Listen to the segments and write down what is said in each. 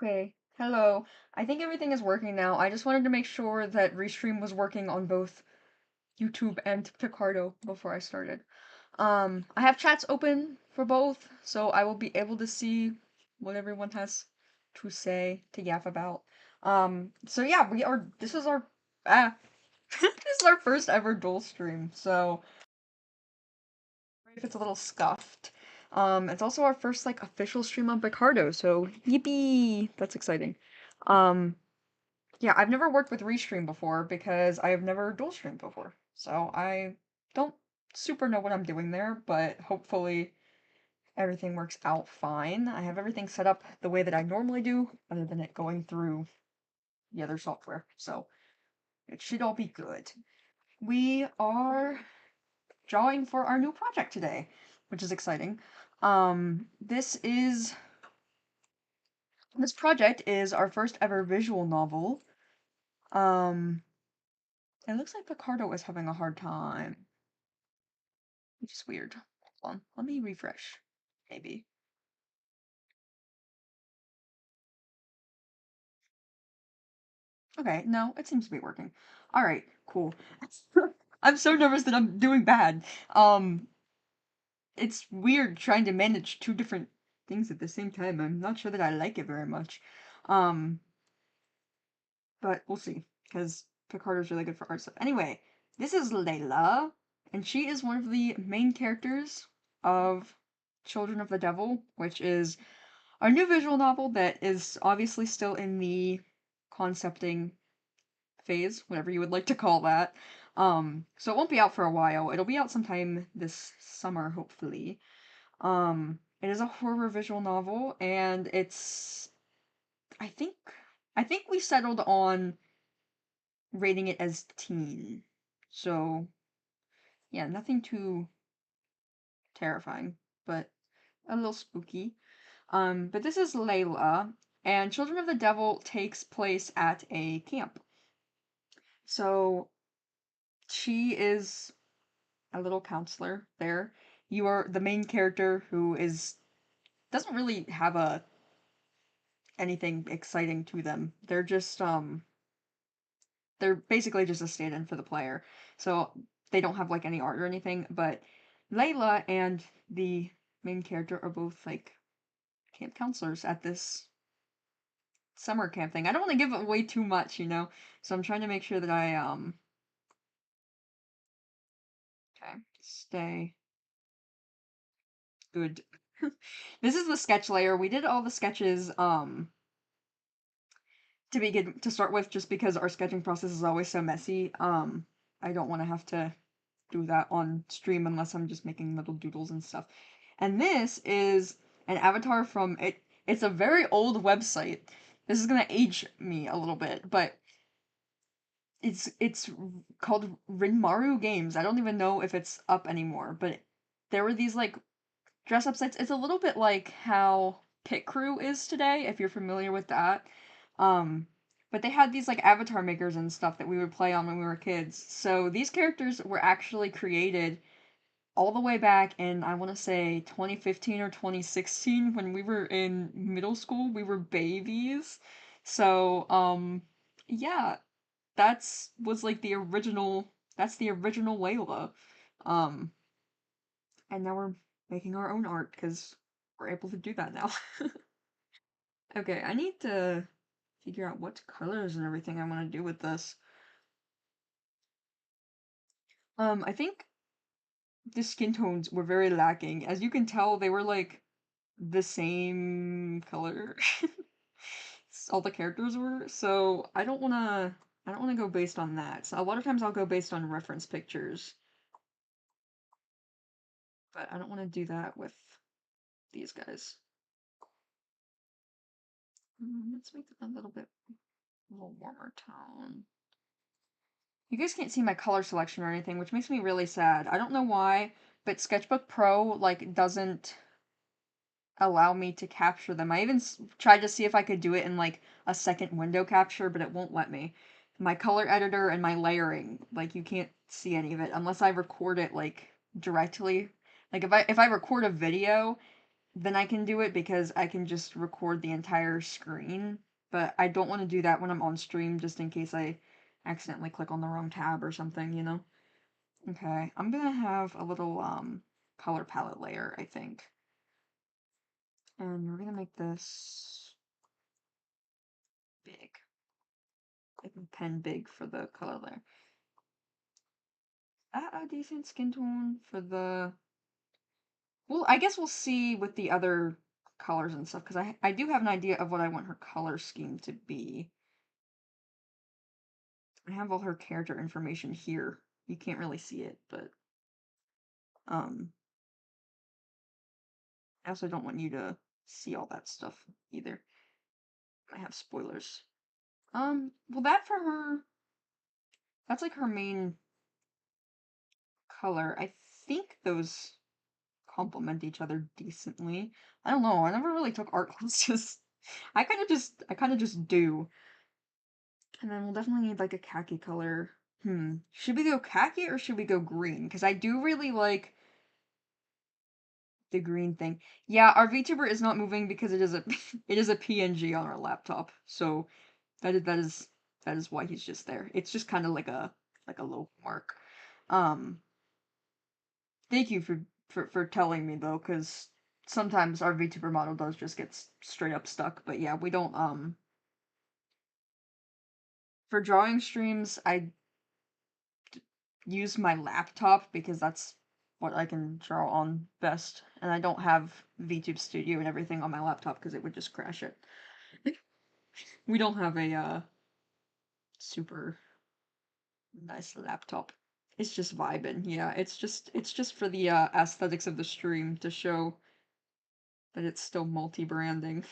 Okay, hello. I think everything is working now. I just wanted to make sure that Restream was working on both YouTube and Picardo before I started. I have chats open for both, so I will be able to see what everyone has to say, to yap about. So yeah, this is our, ah, this is our first ever dual stream, so if it's a little scuffed. It's also our first, like, official stream on Picardo, so yippee! That's exciting. Um, Yeah, I've never worked with Restream before because I have never dual streamed before. So I don't super know what I'm doing there, but hopefully everything works out fine. I have everything set up the way that I normally do, other than it going through the other software. So it should all be good. We are drawing for our new project today, which is exciting. This project is our first ever visual novel. Um, it looks like Picardo is having a hard time, which is weird. Hold on, let me refresh. Maybe. Okay, no, it seems to be working. Alright, cool. I'm so nervous that I'm doing bad. It's weird trying to manage two different things at the same time. I'm not sure that I like it very much. Um, but we'll see, because Picardo's really good for art stuff. Anyway, this is Layla, and she is one of the main characters of Children of the Devil, which is our new visual novel that is obviously still in the concepting phase, whatever you would like to call that. So it won't be out for a while. It'll be out sometime this summer, hopefully. It is a horror visual novel, and I think I think we settled on rating it as teen. So yeah, nothing too terrifying, but a little spooky. But this is Layla, and Children of the Devil takes place at a camp. So she is a little counselor there. You are the main character who is doesn't really have a anything exciting to them. They're basically just a stand-in for the player. So they don't have like any art or anything, but Layla and the main character are both like camp counselors at this summer camp thing. I don't want to give away too much, so I'm trying to make sure that I okay, stay good. This is the sketch layer. We did all the sketches to start with just because our sketching process is always so messy. I don't want to have to do that on stream unless I'm just making little doodles and stuff. And this is an avatar from it. It's a very old website. This is gonna age me a little bit, but it's called Rinmaru Games. I don't even know if it's up anymore, but there were these like dress up sites. It's a little bit like how Pit Crew is today, if you're familiar with that. Um, but they had these like avatar makers and stuff that we would play on when we were kids. So these characters were actually created all the way back in, I want to say, 2015 or 2016 when we were in middle school. We were babies. So yeah, that's was like the original that's the original Layla. Um and now we're making our own art because we're able to do that now. Okay, I need to figure out what colors and everything I want to do with this. I think the skin tones were very lacking. As you can tell, they were like the same color. All the characters were. So I don't wanna go based on that. So a lot of times I'll go based on reference pictures, but I don't want to do that with these guys. Let's make them a little warmer tone. You guys can't see my color selection or anything, which makes me really sad. I don't know why, but Sketchbook Pro like doesn't allow me to capture them. I even tried to see if I could do it in like a second window capture, but it won't let me. My color editor and my layering, like you can't see any of it unless I record it like directly. Like if I record a video, then I can do it because I can just record the entire screen. But I don't want to do that when I'm on stream, just in case I accidentally click on the wrong tab or something, you know? Okay, I'm gonna have a little color palette layer, I think. And we're gonna make this big. Like pen big for the color layer. A decent skin tone for the... Well, I guess we'll see with the other colors and stuff, because I do have an idea of what I want her color scheme to be. I have all her character information here. You can't really see it, but I also don't want you to see all that stuff either. I have spoilers. Well, that for her, that's like her main color. I think those complement each other decently. I don't know. I never really took art classes. I kind of just do. And then we'll definitely need like a khaki color. Should we go khaki or should we go green? Because I do really like the green thing. Yeah, our VTuber is not moving because it is a it is a PNG on our laptop. So that is why he's just there. It's just kind of like a low mark. Um, Thank you for telling me though, because sometimes our VTuber model does just get straight up stuck. But yeah, we don't for drawing streams I use my laptop because that's what I can draw on best, and I don't have VTube Studio and everything on my laptop because it would just crash it. We don't have a super nice laptop. It's just vibing. Yeah, it's just for the aesthetics of the stream to show that it's still multi-branding.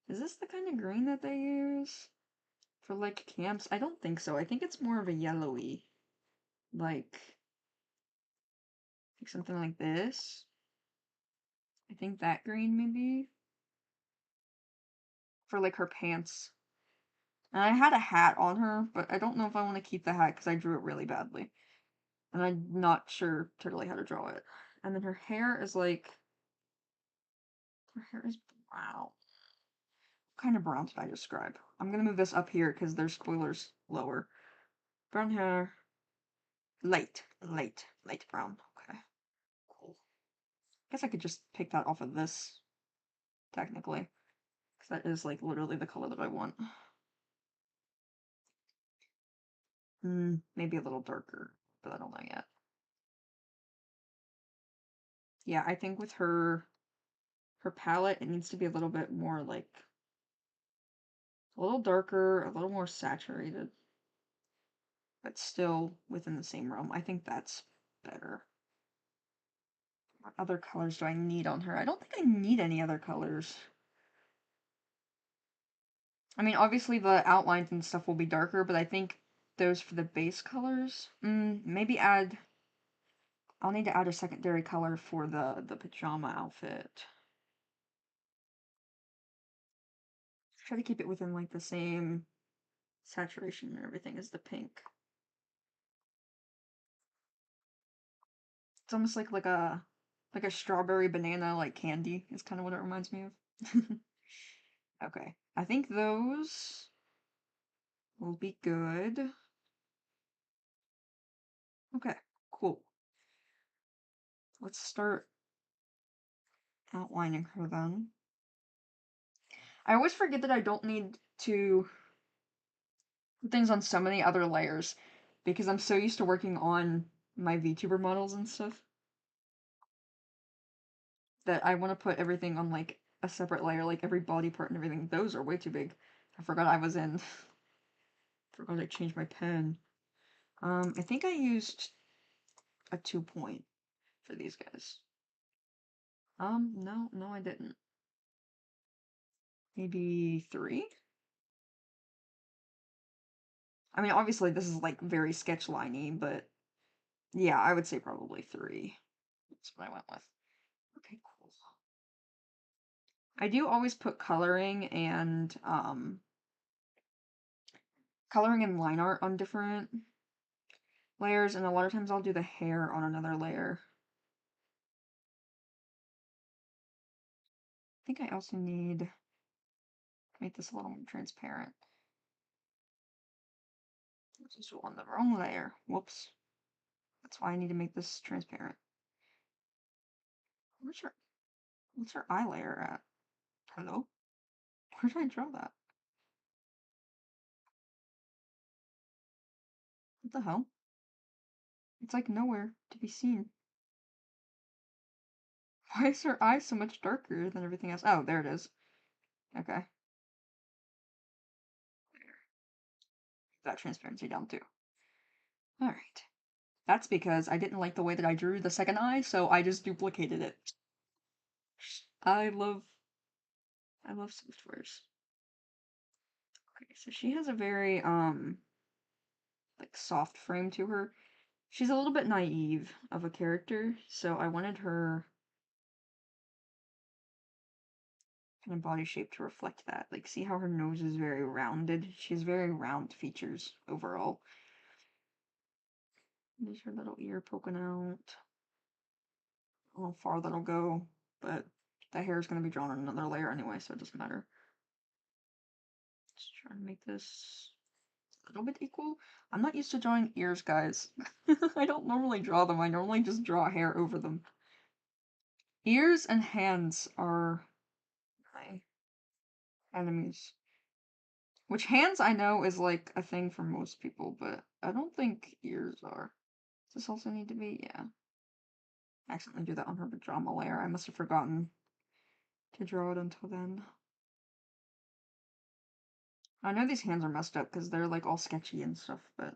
Is this the kind of green that they use for like camps? I don't think so. I think it's more of a yellowy, like something like this. I think that green maybe for like her pants. And I had a hat on her, but I don't know if I want to keep the hat because I drew it really badly. And I'm not sure totally how to draw it. And then her hair is like... Her hair is brown. What kind of brown did I describe? I'm gonna move this up here because there's spoilers lower. Brown hair. Light brown. Okay, cool. Guess I could just pick that off of this, technically. Because that is like literally the color that I want. Maybe a little darker, but I don't know yet. Yeah, I think with her palette, it needs to be a little bit more like a little darker, a little more saturated, but still within the same realm. I think that's better. What other colors do I need on her? I don't think I need any other colors. I mean, obviously the outlines and stuff will be darker, but I think those for the base colors, maybe add... I'll need to add a secondary color for the pajama outfit. Try to keep it within like the same saturation and everything as the pink. It's almost like a strawberry banana like candy is kind of what it reminds me of. Okay, I think those will be good. Okay, cool. Let's start outlining her then. I always forget that I don't need to put things on so many other layers because I'm so used to working on my VTuber models and stuff that I want to put everything on like a separate layer, like every body part and everything. Those are way too big. I forgot I was in. Forgot I changed my pen. I think I used a 2-point for these guys. No, I didn't. Maybe 3? I mean, obviously this is like very sketch liney, but yeah, I would say probably 3. That's what I went with. Okay, cool. I do always put coloring and line art on different layers, and a lot of times I'll do the hair on another layer. think I also need to make this a little more transparent. This is on the wrong layer. Whoops. That's why I need to make this transparent. What's her eye layer at? Hello? Where did I draw that? What the hell? It's like nowhere to be seen. Why is her eye so much darker than everything else? Oh, there it is. Okay. There. That transparency down too. Alright. That's because I didn't like the way that I drew the second eye, so I just duplicated it. I love softwares. Okay, so she has a very, like, soft frame to her. She's a little bit naive of a character, so I wanted her kind of body shape to reflect that. Like, see how her nose is very rounded? She has very round features overall. There's her little ear poking out. I don't know how far that'll go, but the hair is going to be drawn on another layer anyway, so it doesn't matter. Just trying to make this a little bit equal. I'm not used to drawing ears, guys. I don't normally draw them. I normally just draw hair over them. Ears and hands are my enemies. Which hands I know is like a thing for most people, but I don't think ears are. Does this also need to be? Yeah. I accidentally do that on her pajama layer. I must have forgotten to draw it until then. I know these hands are messed up because they're like all sketchy and stuff, but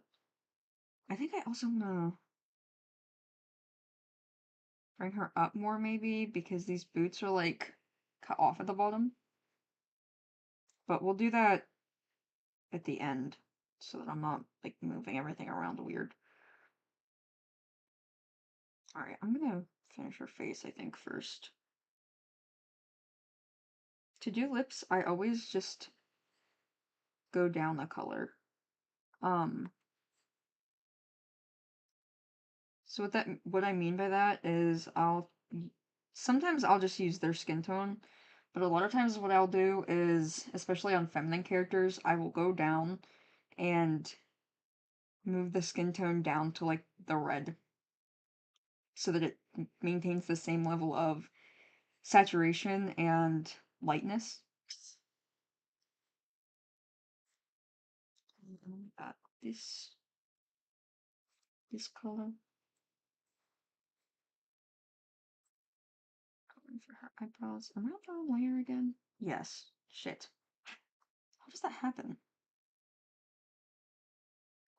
I think I also want to bring her up more maybe because these boots are like cut off at the bottom. But we'll do that at the end so that I'm not like moving everything around weird. Alright, I'm gonna finish her face, I think, first. To do lips, I always just go down a color. So what I mean by that is sometimes I'll just use their skin tone, but a lot of times what I'll do is, especially on feminine characters, I will go down and move the skin tone down to like the red so that it maintains the same level of saturation and lightness. This color. Going for her eyebrows. Am I on the wrong layer again? Yes. Shit. How does that happen?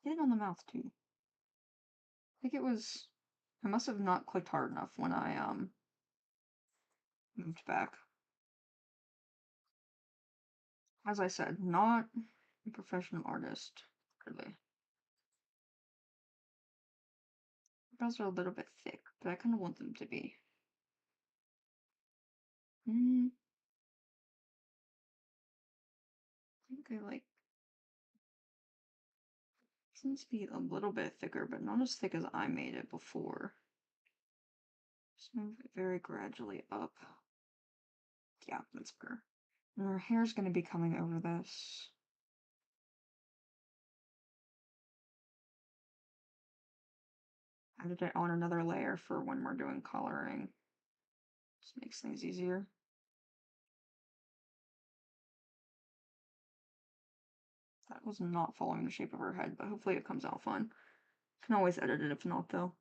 Get it on the mouth too. I think it was. I must have not clicked hard enough when I moved back. As I said, not a professional artist, really. Eyebrows are a little bit thick, but I kind of want them to be. I think I like. Seems to be a little bit thicker, but not as thick as I made it before. Just move it very gradually up. Yeah, that's better. And her hair's going to be coming over this. I did it on another layer for when we're doing coloring. Just makes things easier. That was not following the shape of her head, but hopefully it comes out fun. Can always edit it if not, though.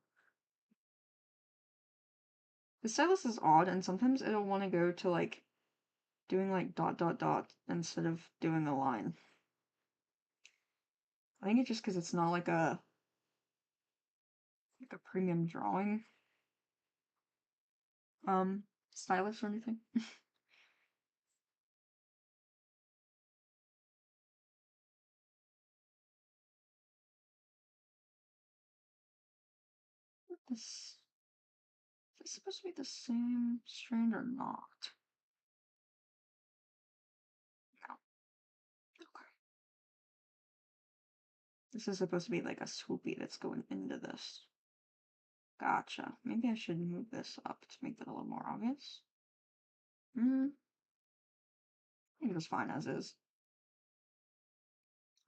The stylus is odd, and sometimes it'll want to go to, like, doing, like, dot dot dot instead of doing a line. I think it's just because it's not, like a premium drawing, stylus or anything. Is this supposed to be the same strand or not? No. Okay. This is supposed to be like a swoopy that's going into this. Gotcha. Maybe I should move this up to make that a little more obvious. I think it's fine as is.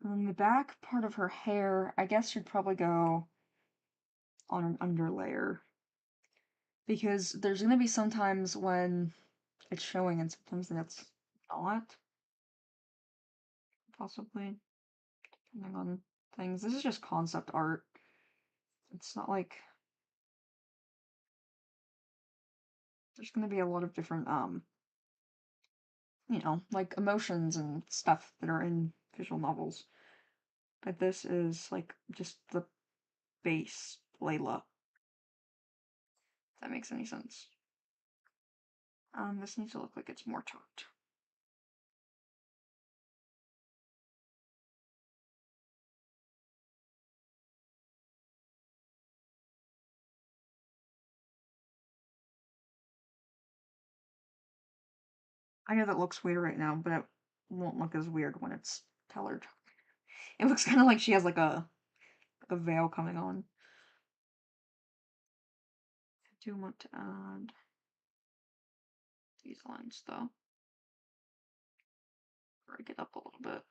And then the back part of her hair, I guess should probably go on an underlayer. Because there's gonna be some times when it's showing and sometimes that's not. Possibly. Depending on things. This is just concept art. It's not like there's gonna be a lot of different you know, like emotions and stuff that are in visual novels. But this is like just the base Layla. If that makes any sense. This needs to look like it's more taut. I know that looks weird right now, but it won't look as weird when it's colored. It looks kind of like she has like a veil coming on. I do want to add these lines though. Break it up a little bit.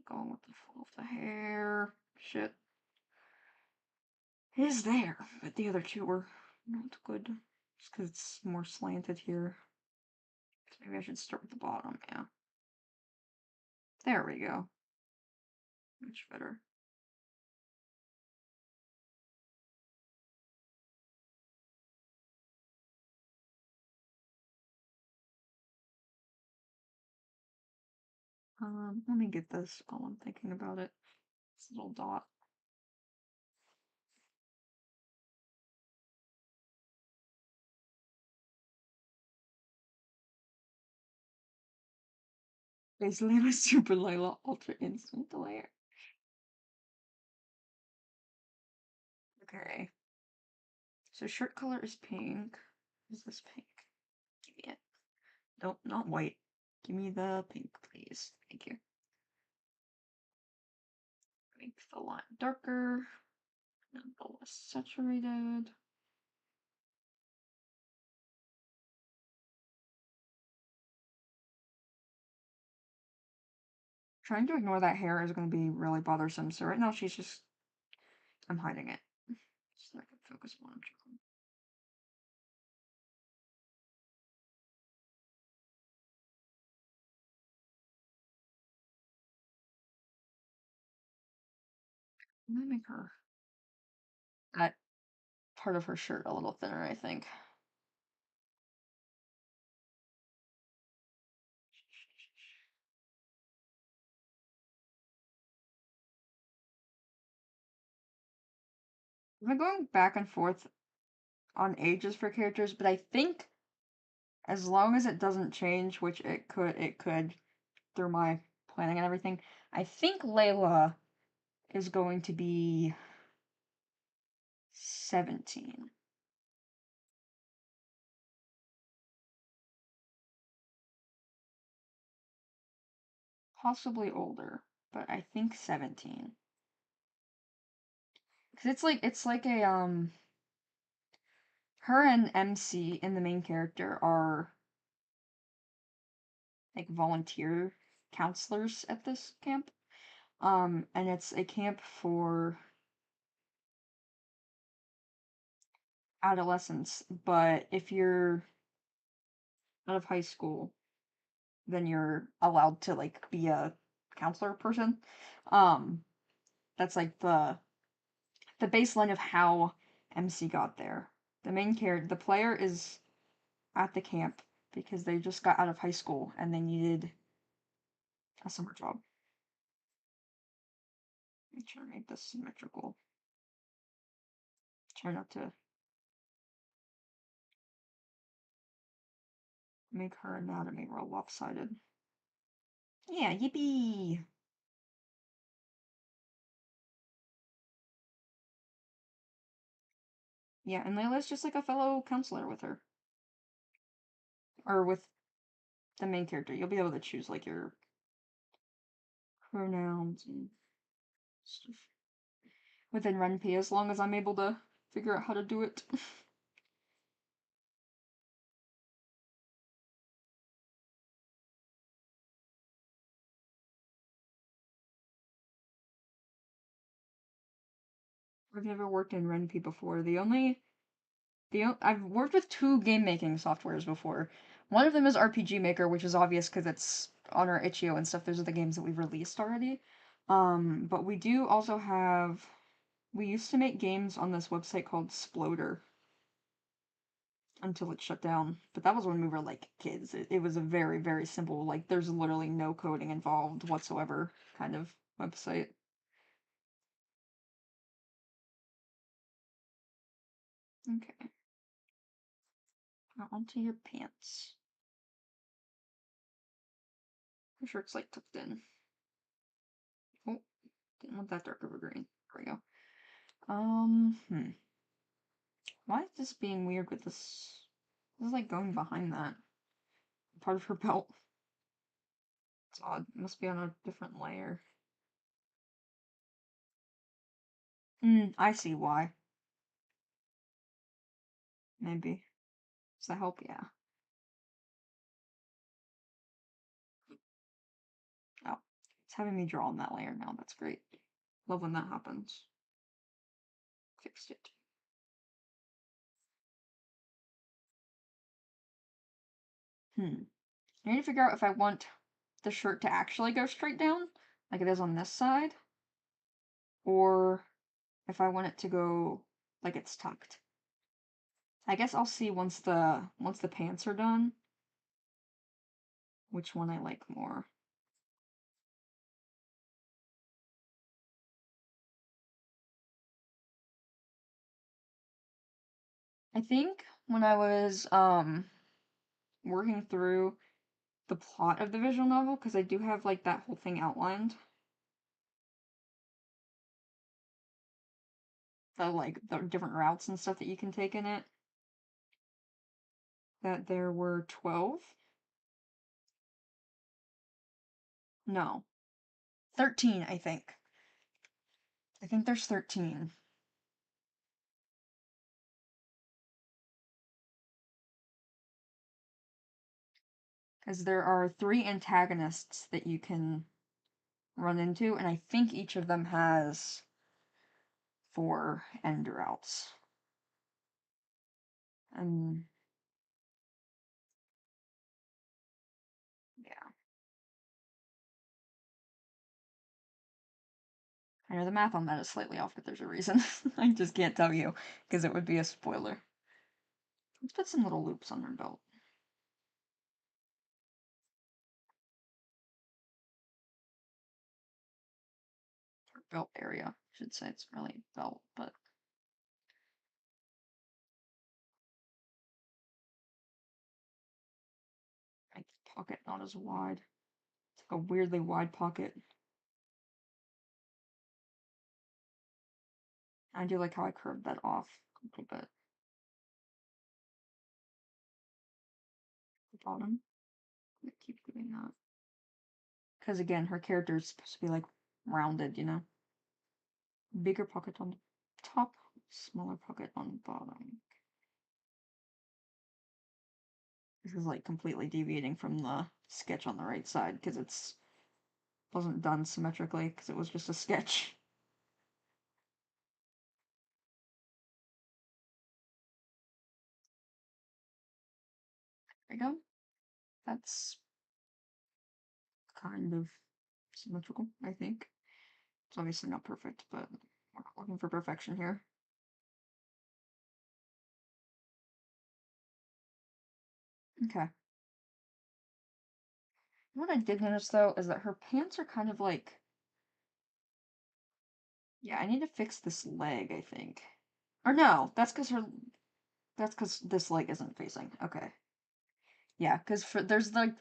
Going with the flow of the hair. Shit. It is there, but the other two were not good. Just because it's more slanted here. So maybe I should start with the bottom, yeah. There we go. Much better. Let me get this while I'm thinking about it. This little dot. Basically, I'm a super Layla Ultra Instant layer. Okay. So shirt color is pink. Is this pink? Give me it. Nope, not white. Give me the pink, please. Thank you. Make the line darker. And a little less saturated. Trying to ignore that hair is going to be really bothersome. So right now she's just, I'm hiding it. So I can focus more on drawing. I'm going to make her, that part of her shirt a little thinner, I think. I've been going back and forth on ages for characters, but I think as long as it doesn't change, which it could through my planning and everything, I think Layla is going to be 17. Possibly older, but I think 17. Because it's like a her and MC and the main character are like volunteer counselors at this camp. And it's a camp for adolescents, but if you're out of high school, then you're allowed to like be a counselor person. Um, that's like the baseline of how MC got there. The main character, the player is at the camp because they just got out of high school and they needed a summer job. Make sure I make this symmetrical. Try not to make her anatomy real lopsided. Yeah, yippee! Yeah, and Layla's just like a fellow counselor with her. Or with the main character. You'll be able to choose like your pronouns and stuff. within RenP as long as I'm able to figure out how to do it. I've never worked in RenP before. I've worked with two game making softwares before. One of them is RPG Maker, which is obvious because it's on our itch.io and stuff. Those are the games that we've released already. But we do also have. We used to make games on this website called Sploder until it shut down. But that was when we were like kids. It was a very, very simple, like, there's literally no coding involved whatsoever kind of website. Okay. Now onto your pants. Your shirt's like tucked in. Oh, didn't want that dark over green. There we go. Why is this being weird with this? This is like going behind that part of her belt. It's odd. It must be on a different layer. I see why. Maybe. Does that help? Yeah. Oh, it's having me draw on that layer now. That's great. Love when that happens. Fixed it. I need to figure out if I want the shirt to actually go straight down, like it is on this side, or if I want it to go like it's tucked. I guess I'll see once the pants are done which one I like more. I think when I was working through the plot of the visual novel, because I do have like that whole thing outlined, the different routes and stuff that you can take in it, that there were 12. No, 13, I think. I think there's 13. Because there are 3 antagonists that you can run into, and I think each of them has 4 end routes. And yeah. I know the math on that is slightly off, but there's a reason. I just can't tell you, because it would be a spoiler. Let's put some little loops on her belt. Her belt area, I should say. It's really belt, but... my pocket not as wide. It's like a weirdly wide pocket. I do like how I curved that off a little bit. The bottom. I'm gonna keep doing that. Because again, her character is supposed to be like rounded, you know? Bigger pocket on the top, smaller pocket on the bottom. This is like completely deviating from the sketch on the right side because it's wasn't done symmetrically because it was just a sketch. There we go. That's kind of symmetrical, I think. It's obviously not perfect, but we're not looking for perfection here. Okay. What I did notice though is that her pants are kind of like... yeah, I need to fix this leg, I think. Or no, that's because this leg isn't facing. Okay. Yeah, because there's like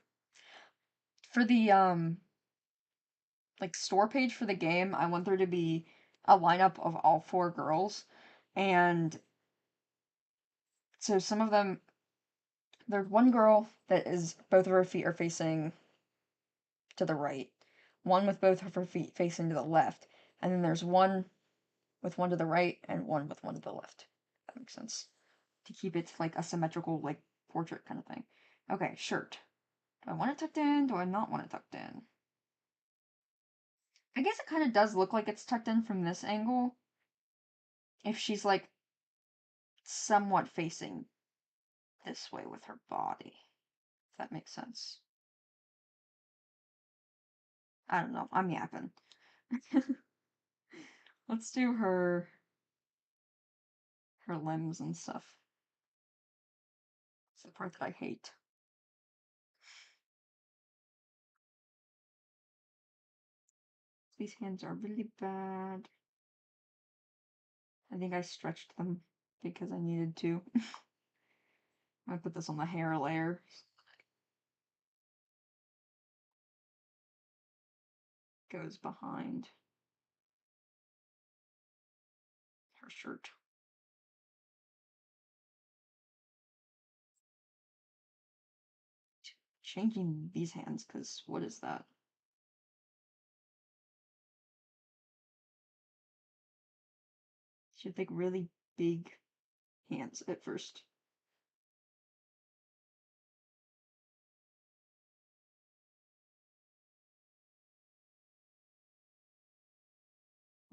for the like store page for the game, I want there to be a lineup of all 4 girls, and so some of them, there's one girl that is both of her feet are facing to the right, one with both of her feet facing to the left, and then there's one with one to the right and one with one to the left. That makes sense. To keep it like a symmetrical, like, portrait kind of thing. Okay, shirt. Do I want it tucked in? Do I not want it tucked in? I guess it kind of does look like it's tucked in from this angle. If she's, like, somewhat facing this way with her body. If that makes sense. I don't know. I'm yapping. Let's do her limbs and stuff. It's the part that I hate. These hands are really bad. I think I stretched them because I needed to. I'm gonna put this on the hair layer. Goes behind her shirt. Changing these hands, because what is that? She had like really big hands at first.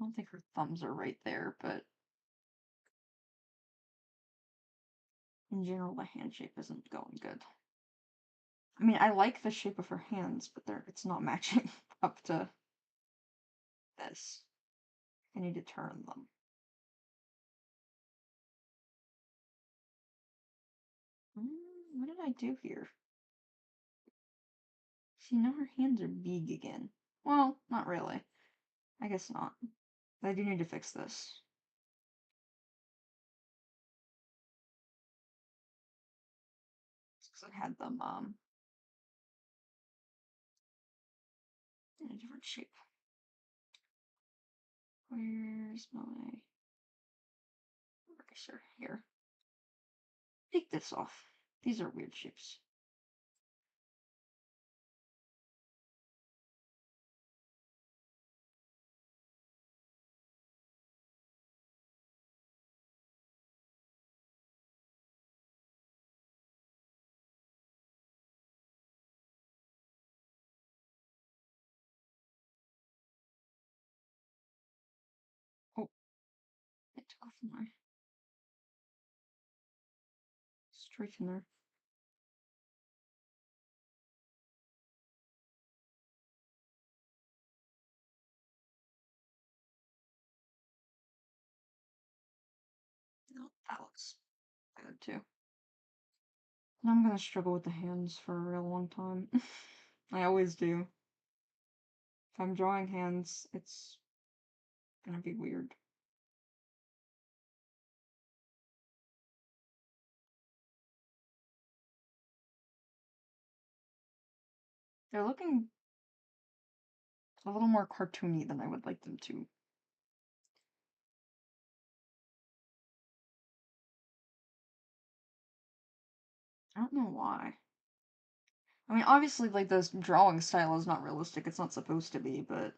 I don't think her thumbs are right there, but in general, the hand shape isn't going good. I mean, I like the shape of her hands, but it's not matching up to this. I need to turn them. What did I do here? See, now her hands are big again. Well, not really. I guess not. But I do need to fix this. Because I had them, in a different shape. Where's my eraser? Here. Take this off. These are weird shapes. Oh, I took off my straightener. No, that looks good too. And I'm gonna struggle with the hands for a real long time. I always do. If I'm drawing hands, it's gonna be weird. They're looking a little more cartoony than I would like them to. I don't know why. I mean, obviously, like, this drawing style is not realistic. It's not supposed to be, but...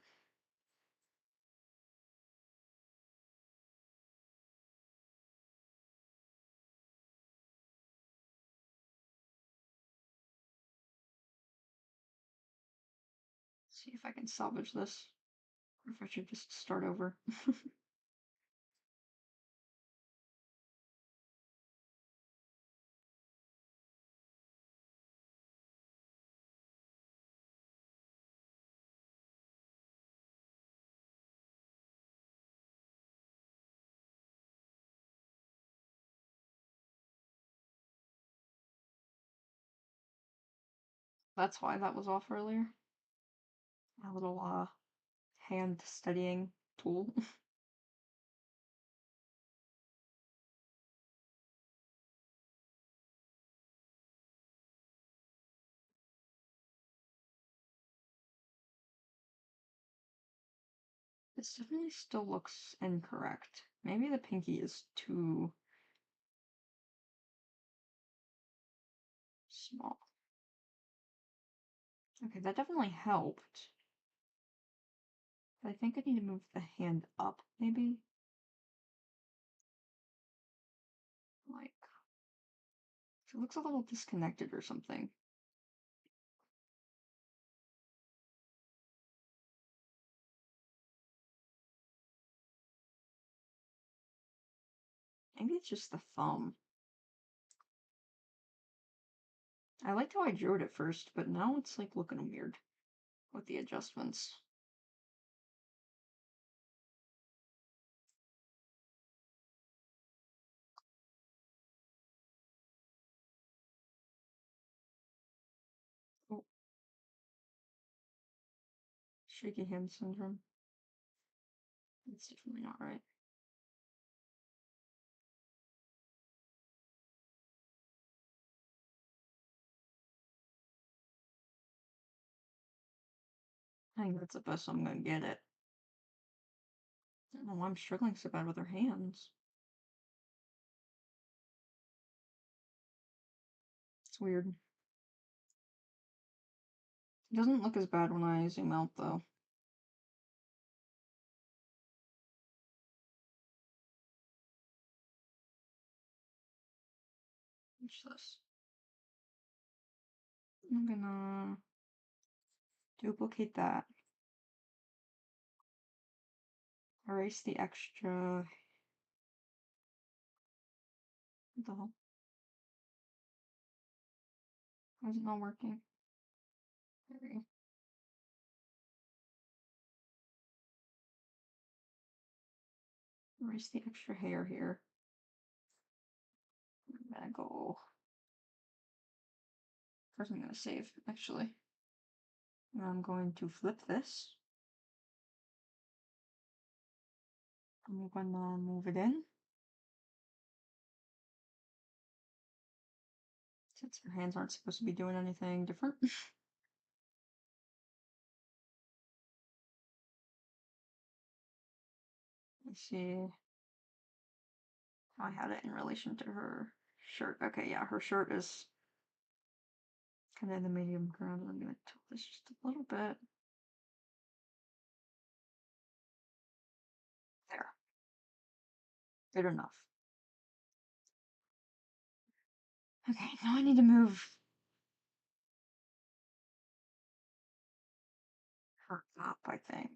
see if I can salvage this. Or if I should just start over. That's why that was off earlier. A little, hand steadying tool. This definitely still looks incorrect. Maybe the pinky is too small. Okay, that definitely helped. But I think I need to move the hand up, maybe? It looks a little disconnected or something. Maybe it's just the thumb. I liked how I drew it at first, but now it's like looking weird with the adjustments. Oh, shaky hand syndrome. That's definitely not right. I think that's the best I'm gonna get it. I don't know why I'm struggling so bad with her hands. It's weird. It doesn't look as bad when I zoom out, though. What's this? I'm gonna duplicate that. Erase the extra. What the hell? Why is it not working? There we go. Erase the extra hair here. I'm gonna go. First, I'm gonna save, actually. And I'm going to flip this. I'm gonna move it in. Since her hands aren't supposed to be doing anything different. Let's see how I had it in relation to her shirt. Okay, yeah, her shirt is kind of in the medium ground. I'm gonna tilt this just a little bit. There. Good enough. Okay, now I need to move her up, I think.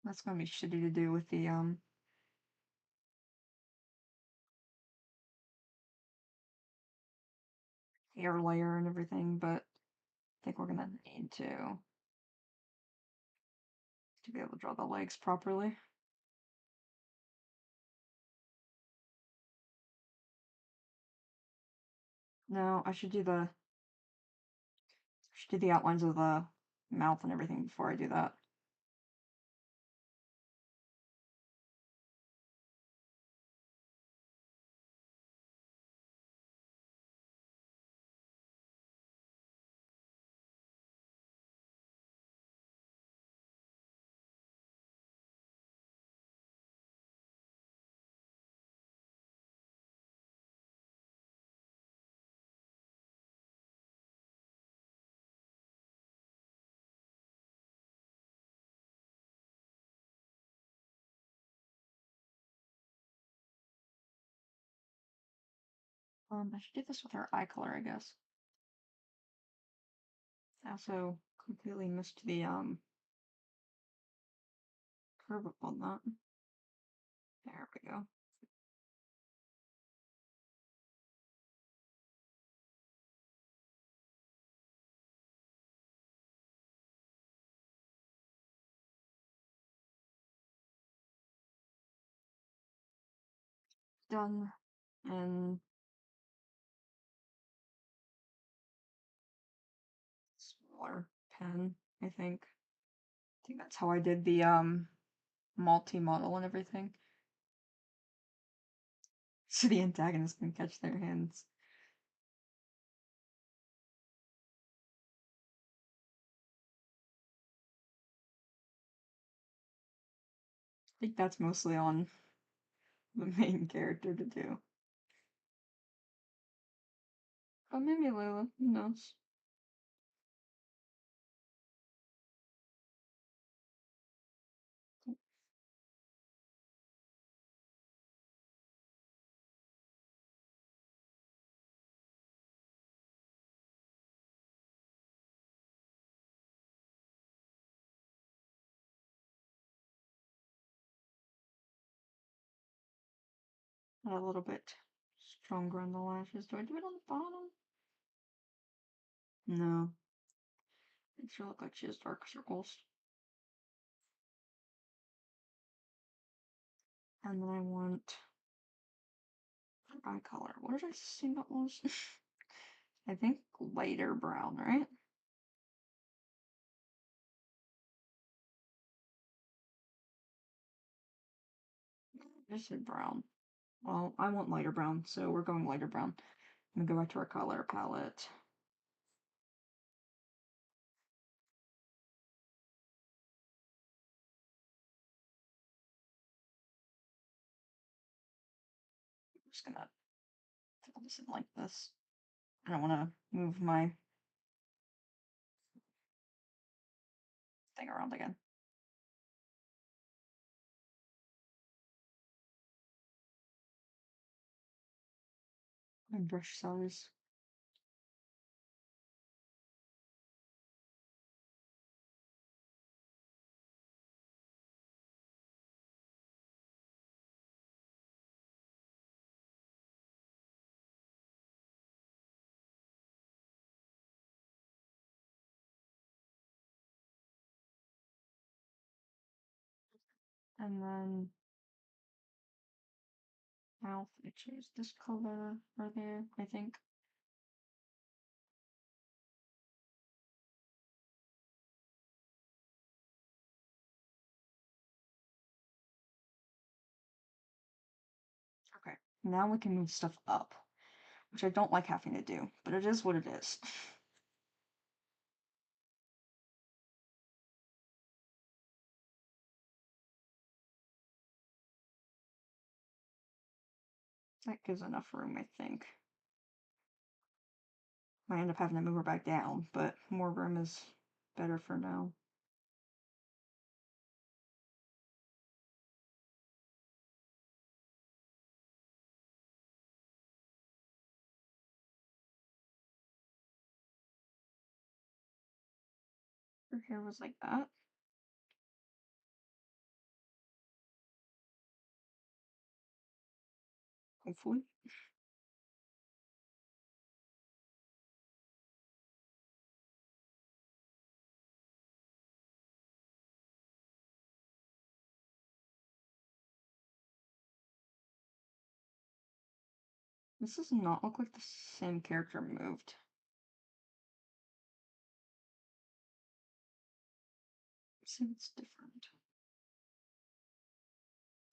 That's gonna be shitty to do with the hair layer and everything, but I think we're gonna need to be able to draw the legs properly. No, I should do the outlines of the mouth and everything before I do that. I should do this with her eye color, I guess. I also completely missed the curve up on that. There we go. Done. And smaller pen, I think. I think that's how I did the multi-model and everything. So the antagonist can catch their hands. I think that's mostly on the main character to do. But maybe Layla, who knows? A little bit stronger on the lashes. Do I do it on the bottom? No. Makes her look like she has dark circles. And then I want eye color. What did I say that was? I think lighter brown, right? I just said brown. Well, I want lighter brown, so we're going lighter brown. I'm gonna go back to our color palette. I'm just gonna fill this in like this. I don't want to move my thing around again. And brush size. And then mouth, I choose this color right there, I think. Okay, now we can move stuff up, which I don't like having to do, but it is what it is. That gives enough room, I think. Might end up having to move her back down, but more room is better for now. Her hair was like that. Hopefully. This does not look like the same character moved. Let's see what's different.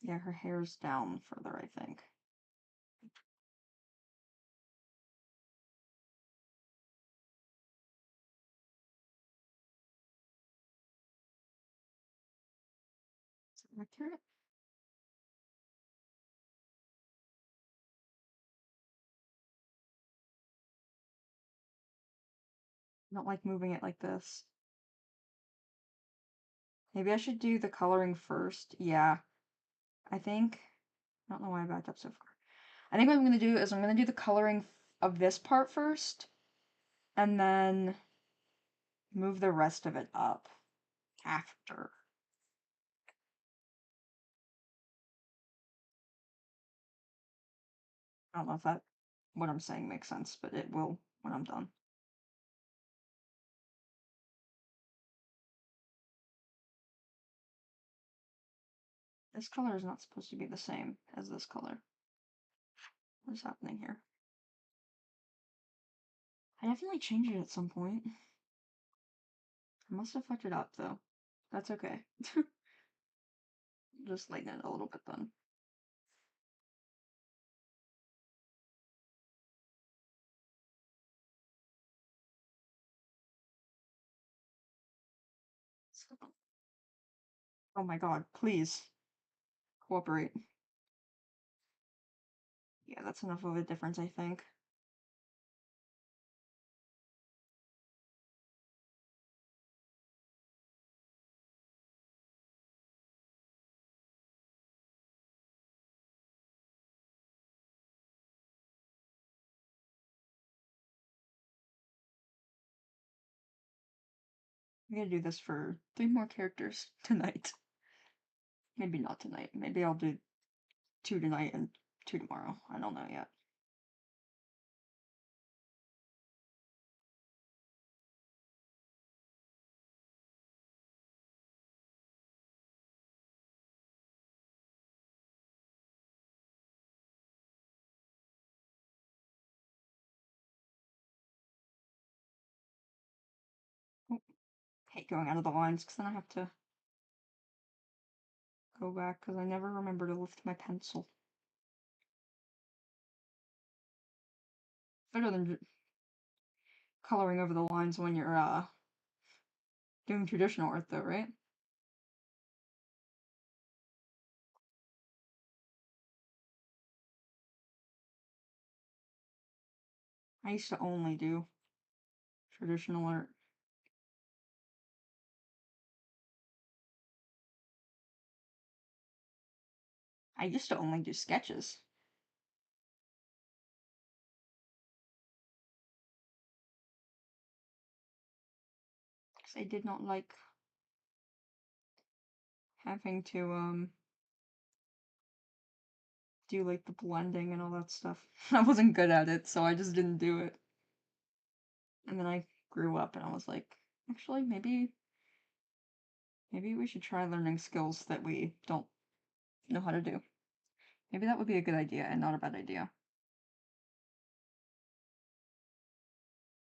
Yeah, her hair's down further, I think. Is that accurate? I don't like moving it like this. Maybe I should do the coloring first. Yeah, I think. I don't know why I backed up so far. I think what I'm going to do is I'm going to do the coloring of this part first, and then move the rest of it up after. I don't know if that what I'm saying makes sense, but it will when I'm done. This color is not supposed to be the same as this color. What is happening here? I definitely changed it at some point. I must have fucked it up though. That's okay. Just lighten it a little bit then. So, oh my god, please cooperate. Yeah, that's enough of a difference, I think. I'm gonna do this for 3 more characters tonight. Maybe not tonight. Maybe I'll do 2 tonight and to tomorrow. I don't know yet. Oh, hate going out of the lines because then I have to go back because I never remember to lift my pencil. Better than coloring over the lines when you're doing traditional art though, right? I used to only do traditional art. I used to only do sketches. Because I did not like having to do like the blending and all that stuff. I wasn't good at it, so I just didn't do it. And then I grew up and I was like, actually, maybe we should try learning skills that we don't know how to do. Maybe that would be a good idea and not a bad idea.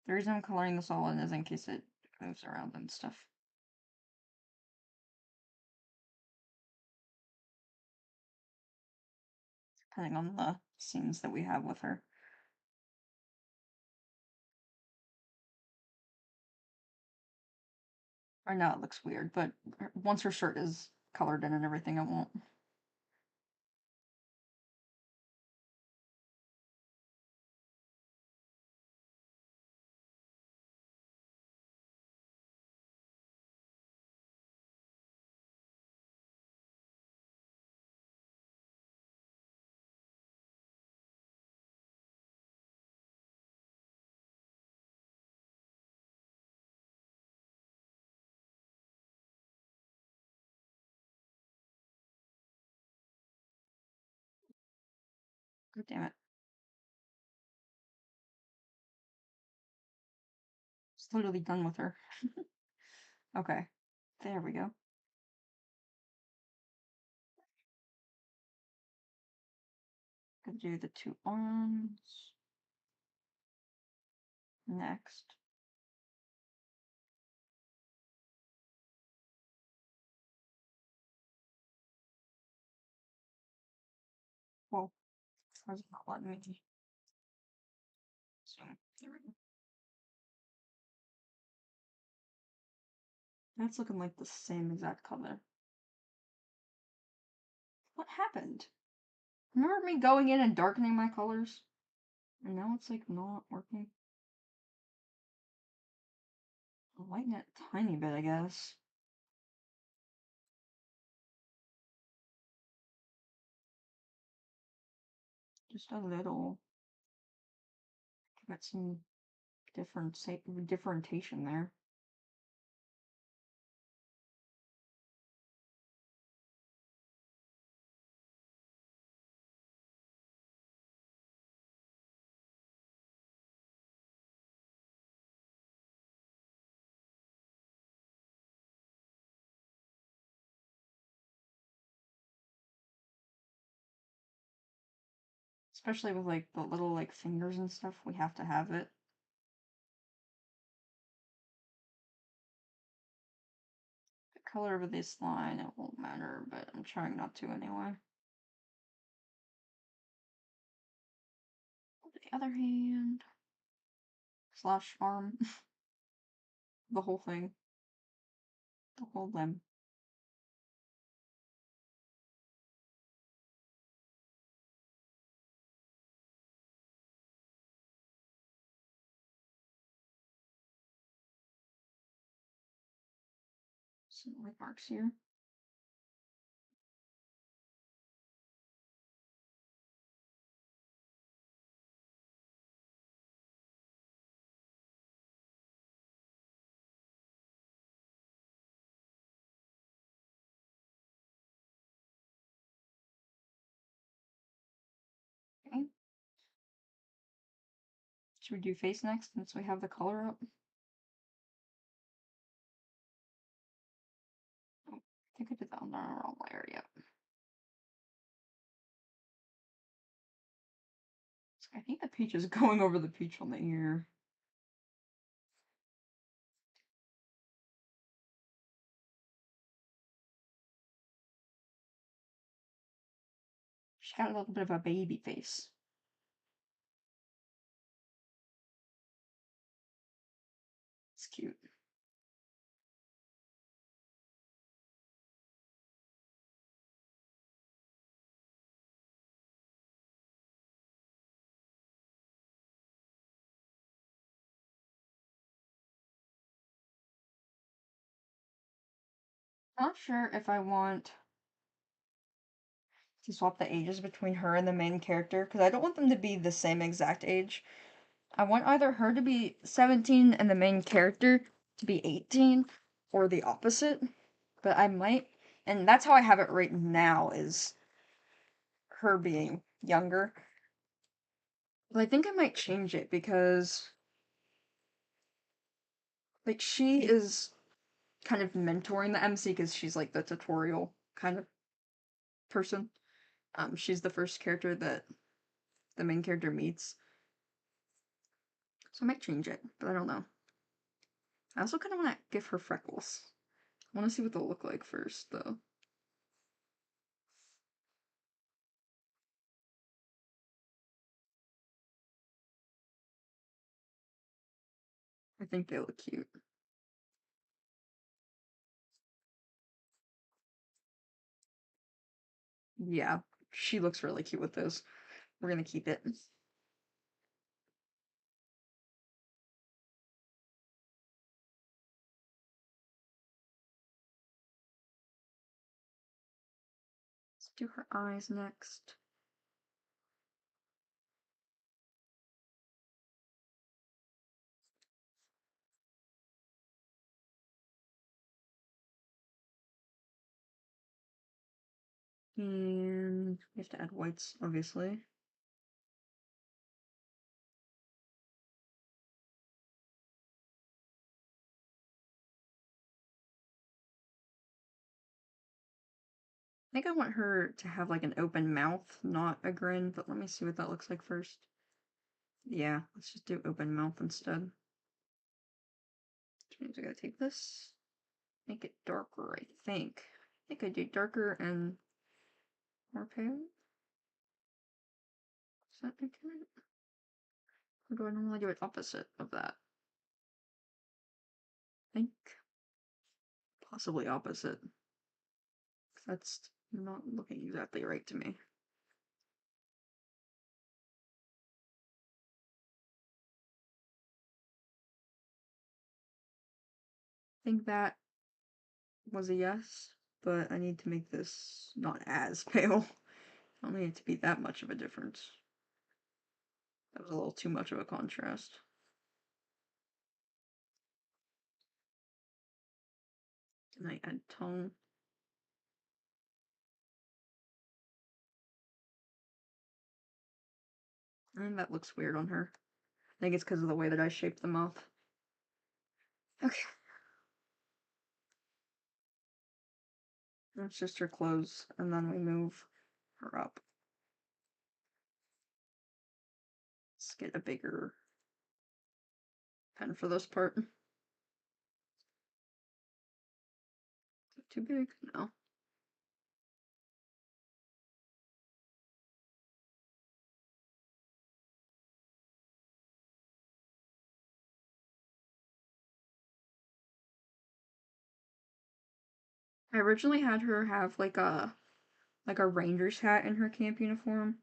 The reason I'm coloring this all in is in case it moves around and stuff. Depending on the scenes that we have with her. Right now it looks weird, but once her shirt is colored in and everything, it won't. God damn it. It's literally done with her. Okay. There we go. Gonna do the two arms. Next. Whoa. Why is it not letting me? So, there we go. That's looking like the same exact color. What happened? Remember me going in and darkening my colors? And now it's like not working. I'll lighten it a tiny bit, I guess. Just a little. Got some differentiation there. Especially with like the little like fingers and stuff, we have to have it. The color of this line, it won't matter, but I'm trying not to anyway. The other hand. Slash arm. The whole thing. The whole limb. Some white marks here. Should we do face next since we have the color up? Oh, I think I did that on the wrong layer, yep. I think the peach is going over the peach on the ear. She's got a little bit of a baby face. It's cute. Not sure if I want to swap the ages between her and the main character, because I don't want them to be the same exact age. I want either her to be 17 and the main character to be 18, or the opposite. But I might, and that's how I have it right now, is her being younger. But I think I might change it because, like, she is kind of mentoring the MC because she's like the tutorial kind of person. She's the first character that the main character meets. So I might change it, but I don't know. I also kind of want to give her freckles. I want to see what they'll look like first, though. I think they look cute. Yeah, she looks really cute with those. We're gonna keep it. Let's do her eyes next. And we have to add whites, obviously. I think I want her to have like an open mouth, not a grin, but let me see what that looks like first. Yeah, let's just do open mouth instead. Which means I gotta take this, make it darker, I think. I think I do darker and more pale. Is that accurate? Or do I normally do it opposite of that? I think possibly opposite. That's not looking exactly right to me. I think that was a yes, but I need to make this not as pale. I don't need it to be that much of a difference. That was a little too much of a contrast. Can I add tone? And that looks weird on her. I think it's because of the way that I shaped the mouth. Okay. That's just her clothes, and then we move her up. Let's get a bigger pen for this part. Too big? No. I originally had her have like a ranger's hat in her camp uniform,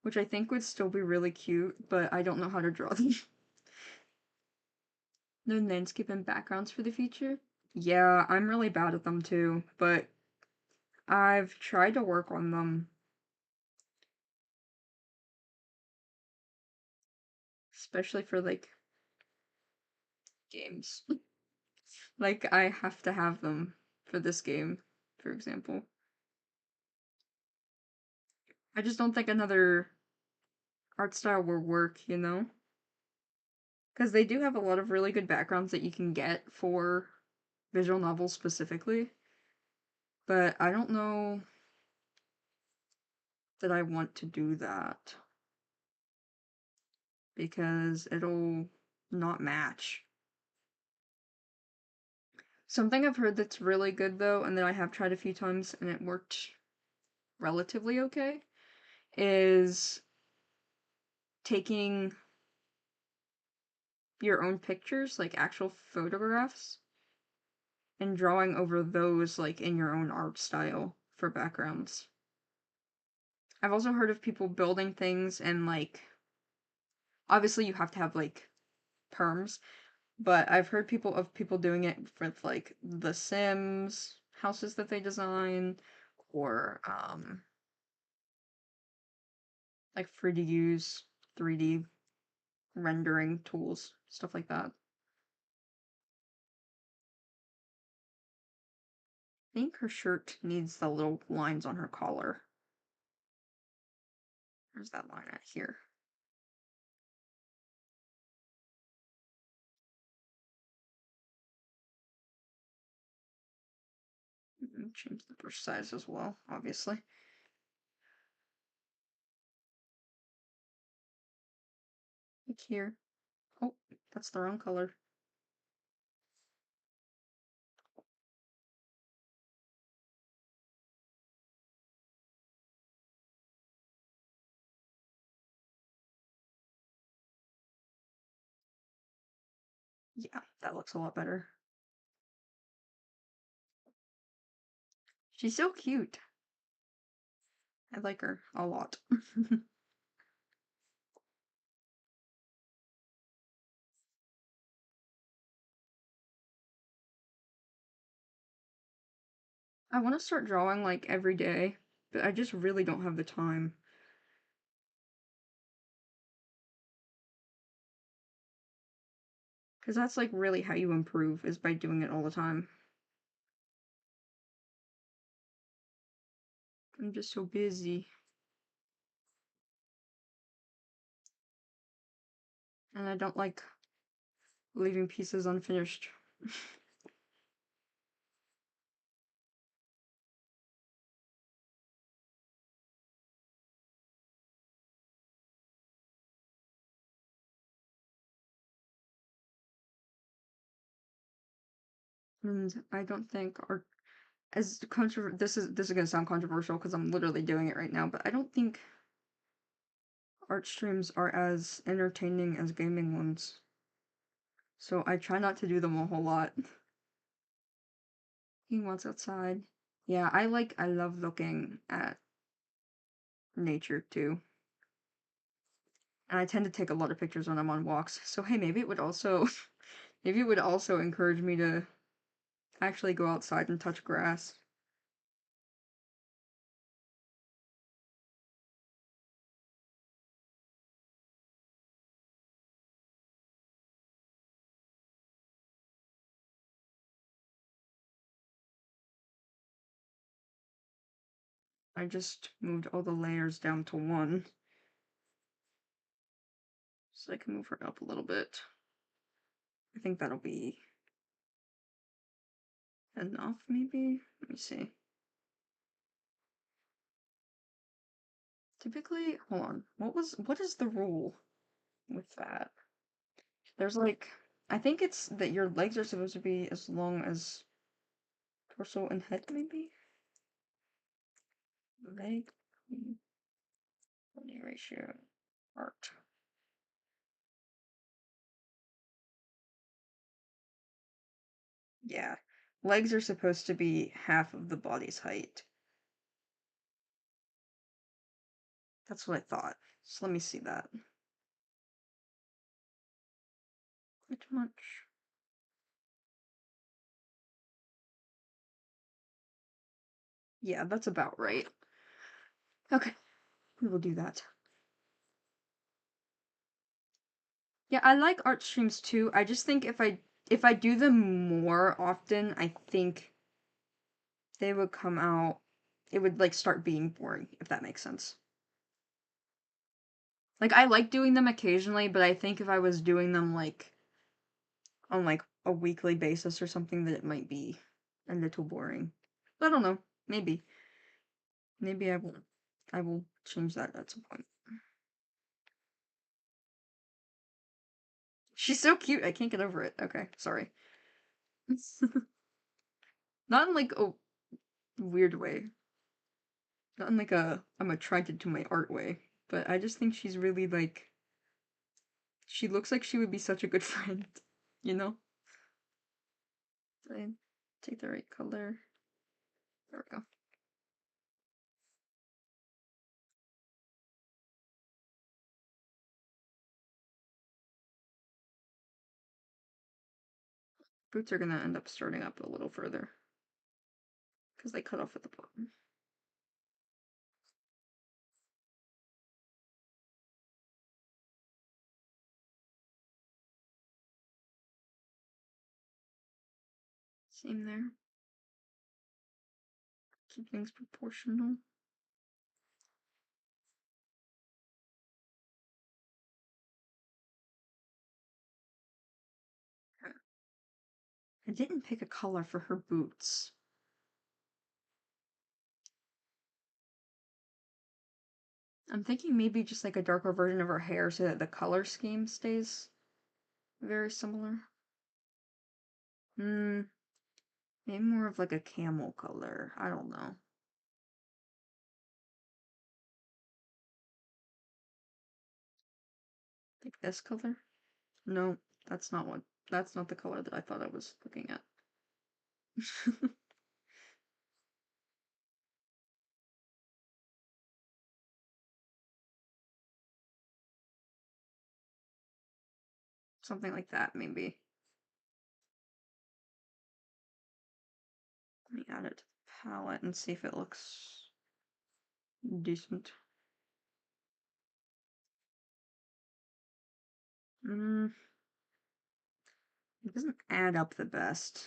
which I think would still be really cute, but I don't know how to draw them. No landscape and backgrounds for the future? Yeah, I'm really bad at them too, but I've tried to work on them. Especially for like games. Like I have to have them for this game, for example. I just don't think another art style will work, you know? Because they do have a lot of really good backgrounds that you can get for visual novels specifically. But I don't know that I want to do that. Because it'll not match. Something I've heard that's really good though, and that I have tried a few times and it worked relatively okay, is taking your own pictures, like actual photographs, and drawing over those like in your own art style for backgrounds. I've also heard of people building things and like obviously you have to have like terms, but I've heard people doing it with like The Sims houses that they design or like free to use 3D rendering tools, stuff like that. I think her shirt needs the little lines on her collar. Where's that line at here? Change the brush size as well, obviously. Like here. Oh, that's the wrong color. Yeah, that looks a lot better. She's so cute. I like her a lot. I want to start drawing like every day, but I just really don't have the time. Because that's like really how you improve is by doing it all the time. I'm just so busy. And I don't like leaving pieces unfinished. And I don't think art as this is gonna sound controversial because I'm literally doing it right now, but I don't think art streams are as entertaining as gaming ones. So I try not to do them a whole lot. He wants outside. Yeah, I love looking at nature too. And I tend to take a lot of pictures when I'm on walks. So hey, maybe it would also maybe it would also encourage me to actually go outside and touch grass. I just moved all the layers down to one. So I can move her up a little bit. I think that'll be enough, maybe? Let me see. Typically, hold on. What is the rule with that? There's like, I think it's that your legs are supposed to be as long as torso and head, maybe? Leg body ratio art. Yeah. Legs are supposed to be half of the body's height. That's what I thought. So let me see that. Which much? Yeah, that's about right. Okay, we will do that. Yeah, I like art streams too. I just think if I do them more often, I think they would come out it would like start being boring, if that makes sense. Like, I like doing them occasionally, but I think if I was doing them, like, on, like, a weekly basis or something, that it might be a little boring. But I don't know. Maybe. Maybe I will change that at some point. She's so cute, I can't get over it. Okay, sorry. Not in, like, a weird way. Not in, like, a I'm attracted to my art way. But I just think she's really, like... She looks like she would be such a good friend. You know? Did I take the right color? There we go. Boots are gonna end up starting up a little further. Because they cut off at the bottom. Same there. Keep things proportional. I didn't pick a color for her boots. I'm thinking maybe just like a darker version of her hair so that the color scheme stays very similar. Hmm, maybe more of like a camel color. I don't know. Like this color? No, that's not the color that I thought I was looking at. Something like that, maybe. Let me add it to the palette and see if it looks decent. Mm, it doesn't add up the best.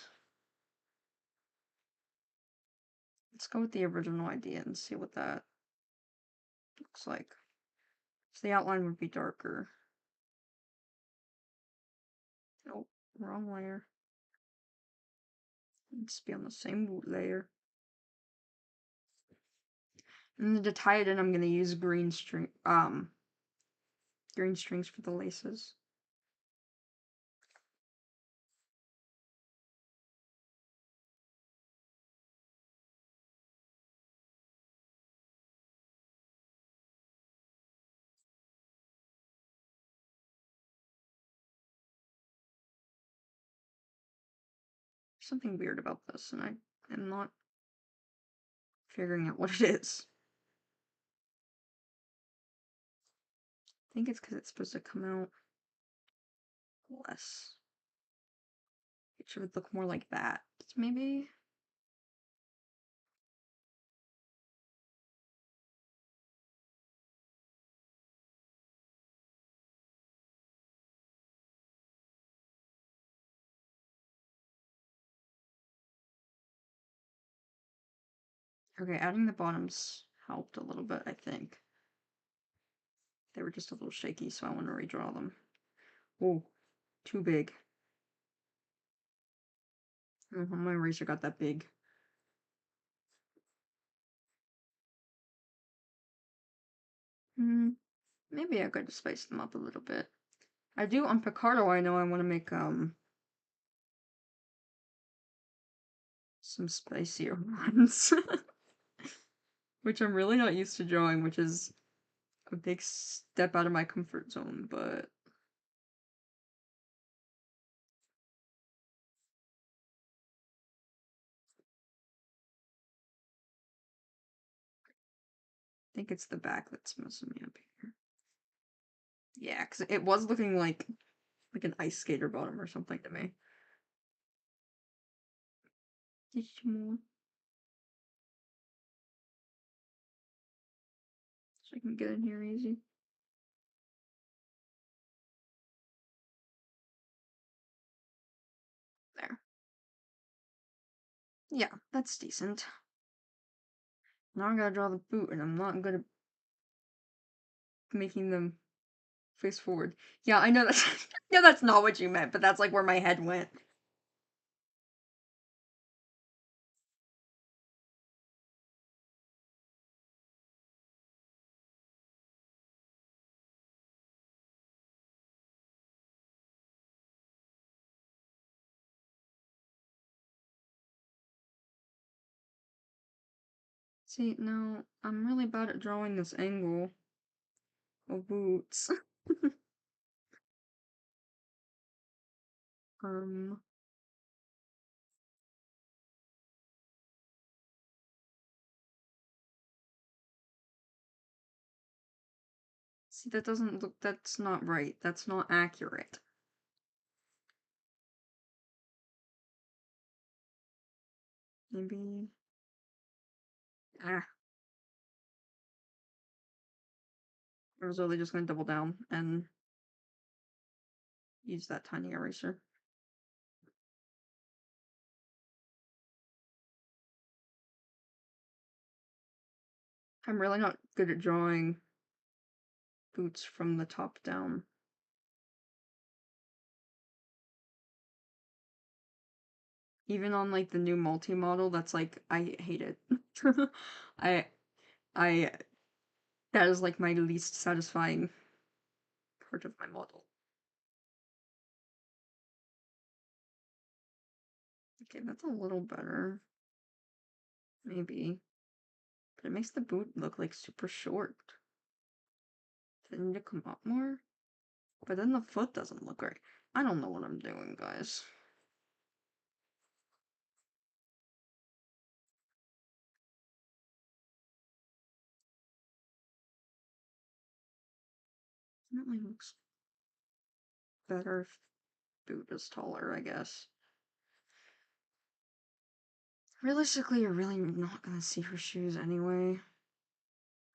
Let's go with the original idea and see what that looks like. So the outline would be darker. Oh, wrong layer. Let's be on the same boot layer. And then to tie it in, I'm gonna use green strings for the laces. There's something weird about this, and I am not figuring out what it is. I think it's because it's supposed to come out less. It should look more like that, maybe? Okay, adding the bottoms helped a little bit, I think. They were just a little shaky, so I want to redraw them. Oh, too big. Oh, my eraser got that big. Maybe I could spice them up a little bit. I do on Picardo, I know I want to make some spicier ones. Which I'm really not used to drawing, which is a big step out of my comfort zone, but I think it's the back that's messing me up here. Yeah, because it was looking like an ice skater bottom or something to me. Just more. So I can get in here easy. There. Yeah, that's decent. Now I gotta draw the boot, and I'm not good at making them face forward. Yeah, I know that's I know that's not what you meant, but that's, like, where my head went. See, no, I'm really bad at drawing this angle of boots. Um, see, that doesn't look, that's not right. That's not accurate. Maybe, ah, I was really just gonna double down and use that tiny eraser. I'm really not good at drawing boots from the top down. Even on, like, the new multi-model, that's, like, I hate it. I I that is, like, my least satisfying part of my model. Okay, that's a little better. Maybe. But it makes the boot look, like, super short. Does it need to come up more? But then the foot doesn't look right. I don't know what I'm doing, guys. Definitely looks better if boot is taller, I guess. Realistically, you're really not gonna see her shoes anyway. I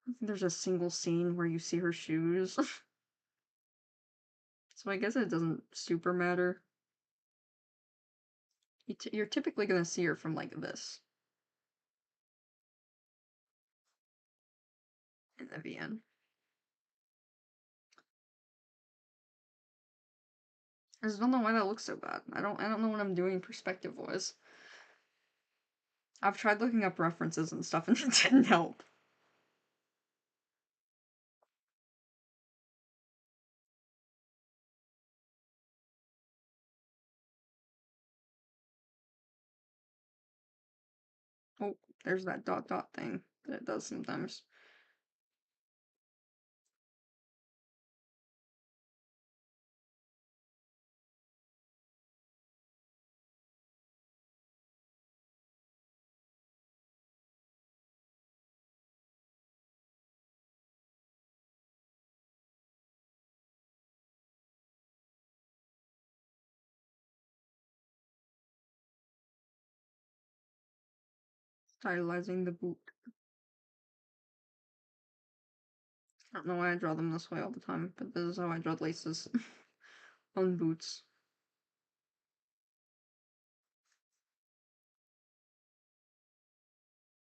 don't think there's a single scene where you see her shoes. So I guess it doesn't super matter. You're typically gonna see her from, like, this in the VN. I just don't know why that looks so bad. I don't know what I'm doing perspective-wise. I've tried looking up references and stuff and it didn't help. Oh, there's that dot dot thing that it does sometimes. Stylizing the boot. I don't know why I draw them this way all the time, but this is how I draw laces on boots.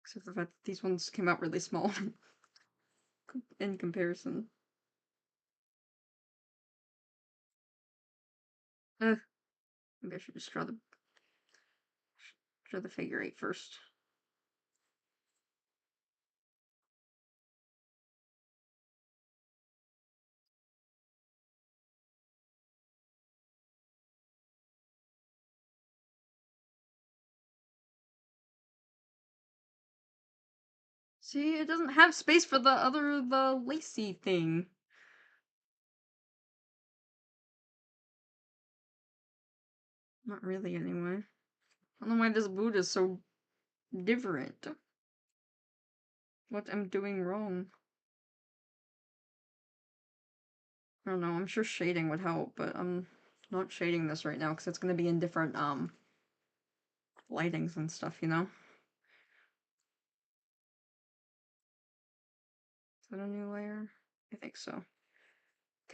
Except for the fact that these ones came out really small in comparison. Maybe I should just draw the figure eight first. See, it doesn't have space for the lacy thing. Not really, anyway. I don't know why this boot is so different. What I'm doing wrong. I don't know, I'm sure shading would help, but I'm not shading this right now because it's gonna be in different, lightings and stuff, you know? Is that a new layer? I think so.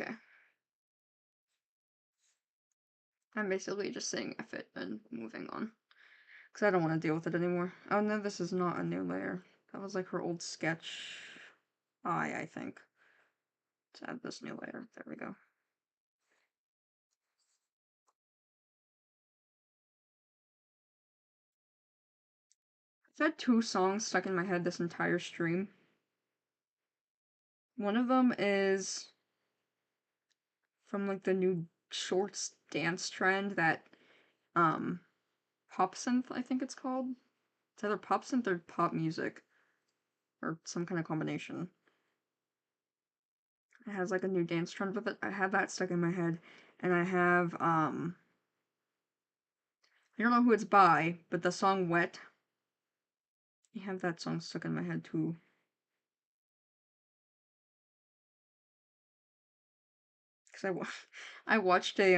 Okay. I'm basically just saying F it and moving on. Because I don't want to deal with it anymore. Oh no, this is not a new layer. That was like her old sketch eye, I think. Let's add this new layer. There we go. I've had 2 songs stuck in my head this entire stream. One of them is from like the new shorts dance trend that pop synth, I think it's called. It's either pop synth or pop music or some kind of combination. It has like a new dance trend with it. I have that stuck in my head, and I have I don't know who it's by, but the song Wet. I have that song stuck in my head too. Cuz I watched a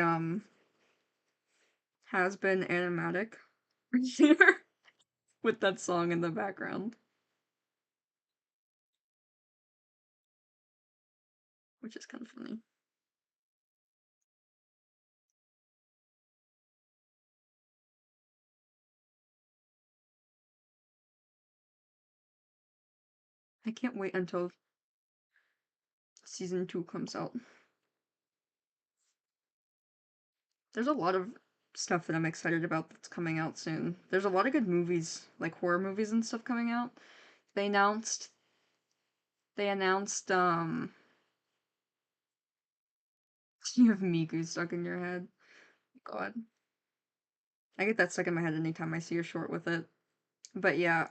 Has Been animatic with that song in the background, which is kind of funny. I can't wait until season 2 comes out. There's a lot of stuff that I'm excited about that's coming out soon. There's a lot of good movies, like horror movies and stuff coming out. They announced you have Miku stuck in your head. God. I get that stuck in my head anytime I see a short with it. But yeah,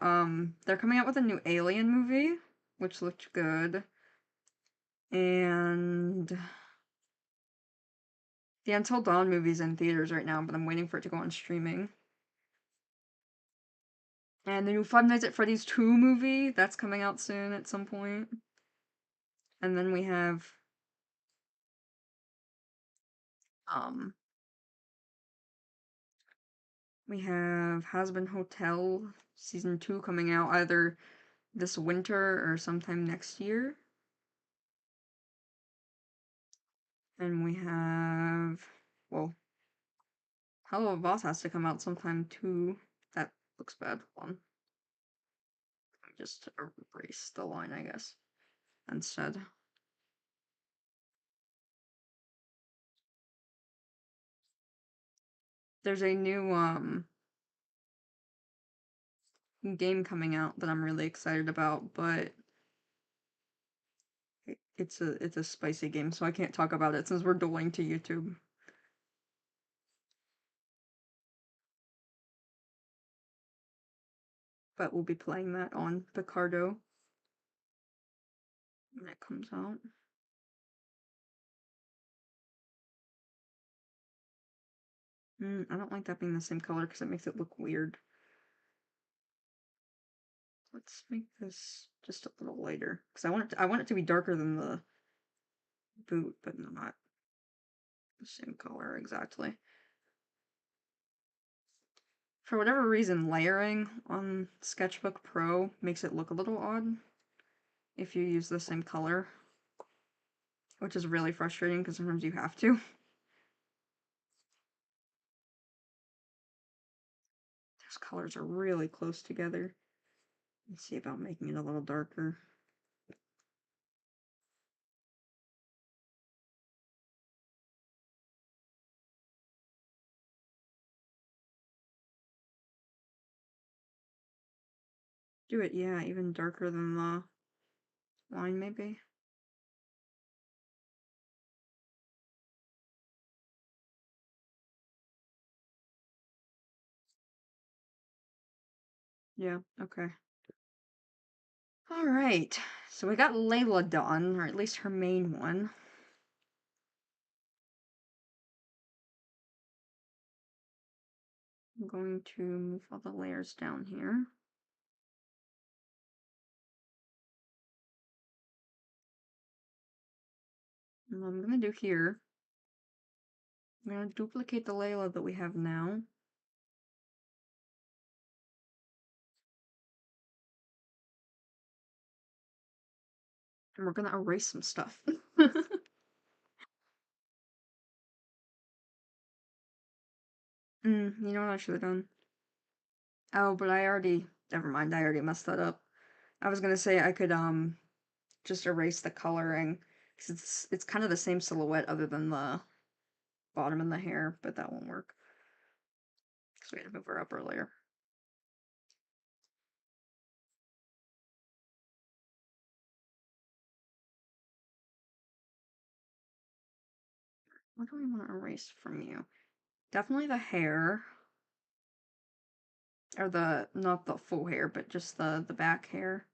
they're coming out with a new Alien movie, which looked good. And the Until Dawn movie's in theaters right now, but I'm waiting for it to go on streaming. And the new Five Nights at Freddy's 2 movie, that's coming out soon at some point. And then um we have Has-Been Hotel season 2 coming out either this winter or sometime next year. And we have, well, Hello Boss has to come out sometime too. That looks bad. Hold on. Let me just erase the line, I guess, instead. There's a new game coming out that I'm really excited about, but it's a spicy game, so I can't talk about it since we're dueling to YouTube. But we'll be playing that on Picardo when it comes out. I don't like that being the same color because it makes it look weird. Let's make this just a little lighter because I want it to be darker than the boot, but not the same color exactly. For whatever reason, layering on Sketchbook Pro makes it look a little odd if you use the same color, which is really frustrating because sometimes you have to. Those colors are really close together. Let's see about making it a little darker. Do it, yeah, even darker than the line, maybe. Yeah, okay. Alright, so we got Layla done, or at least her main one. I'm going to move all the layers down here. And what I'm going to do here, I'm going to duplicate the Layla that we have now. And we're going to erase some stuff. You know what I should have done? Oh, but never mind, I already messed that up. I was going to say I could, just erase the coloring 'Cause it's kind of the same silhouette other than the bottom and the hair, but that won't work. Because we had to move her up earlier. What do we want to erase from you? Definitely the hair. Or not the full hair, but just the back hair.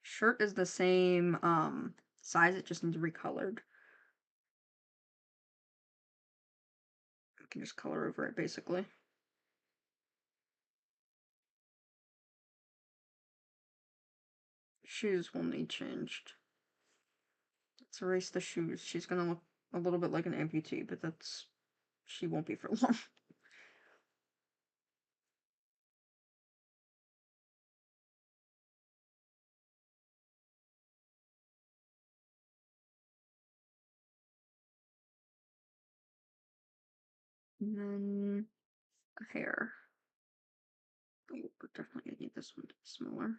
Shirt is the same size, it just needs recolored. We can just color over it, basically. Shoes will need changed. Let's erase the shoes. She's gonna look a little bit like an amputee, but she won't be for long. And then hair. Oh, we're definitely gonna need this one to be smaller.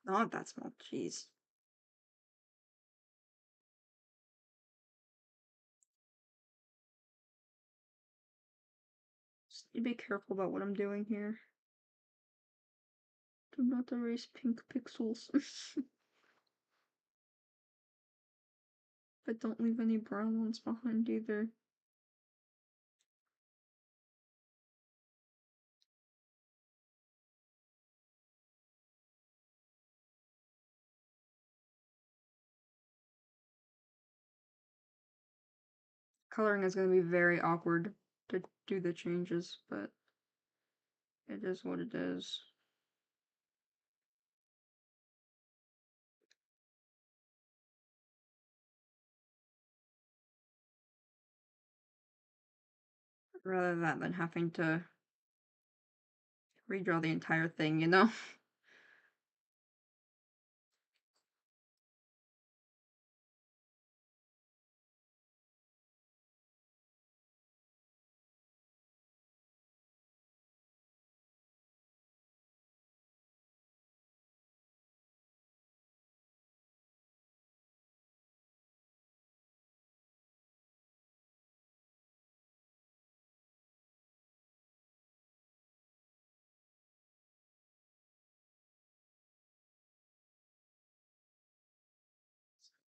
Not that small, jeez. Just need to be careful about what I'm doing here. Do not erase pink pixels. But don't leave any brown ones behind either. Coloring is going to be very awkward to do the changes, but it is what it is. Rather that than having to redraw the entire thing, you know?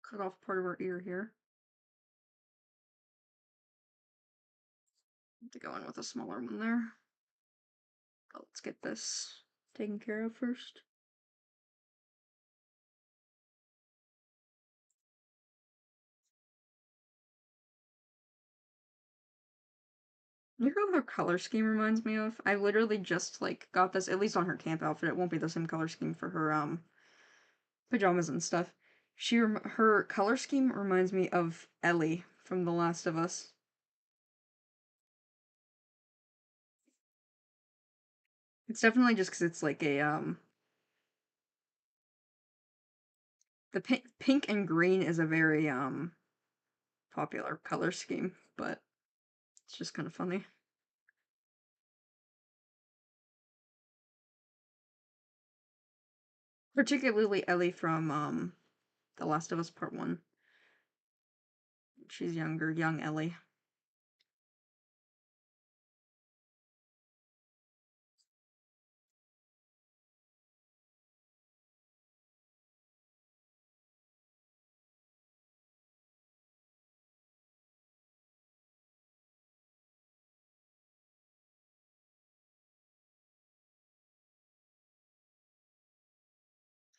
Cut off part of her ear here. To go in with a smaller one there. But let's get this taken care of first. You know what her color scheme reminds me of? I literally just got this, at least on her camp outfit. It won't be the same color scheme for her pajamas and stuff. Her color scheme reminds me of Ellie from The Last of Us. It's definitely just because it's like the pink and green is a very popular color scheme, but it's just kind of funny. Particularly Ellie from The Last of Us Part 1. She's younger, young Ellie.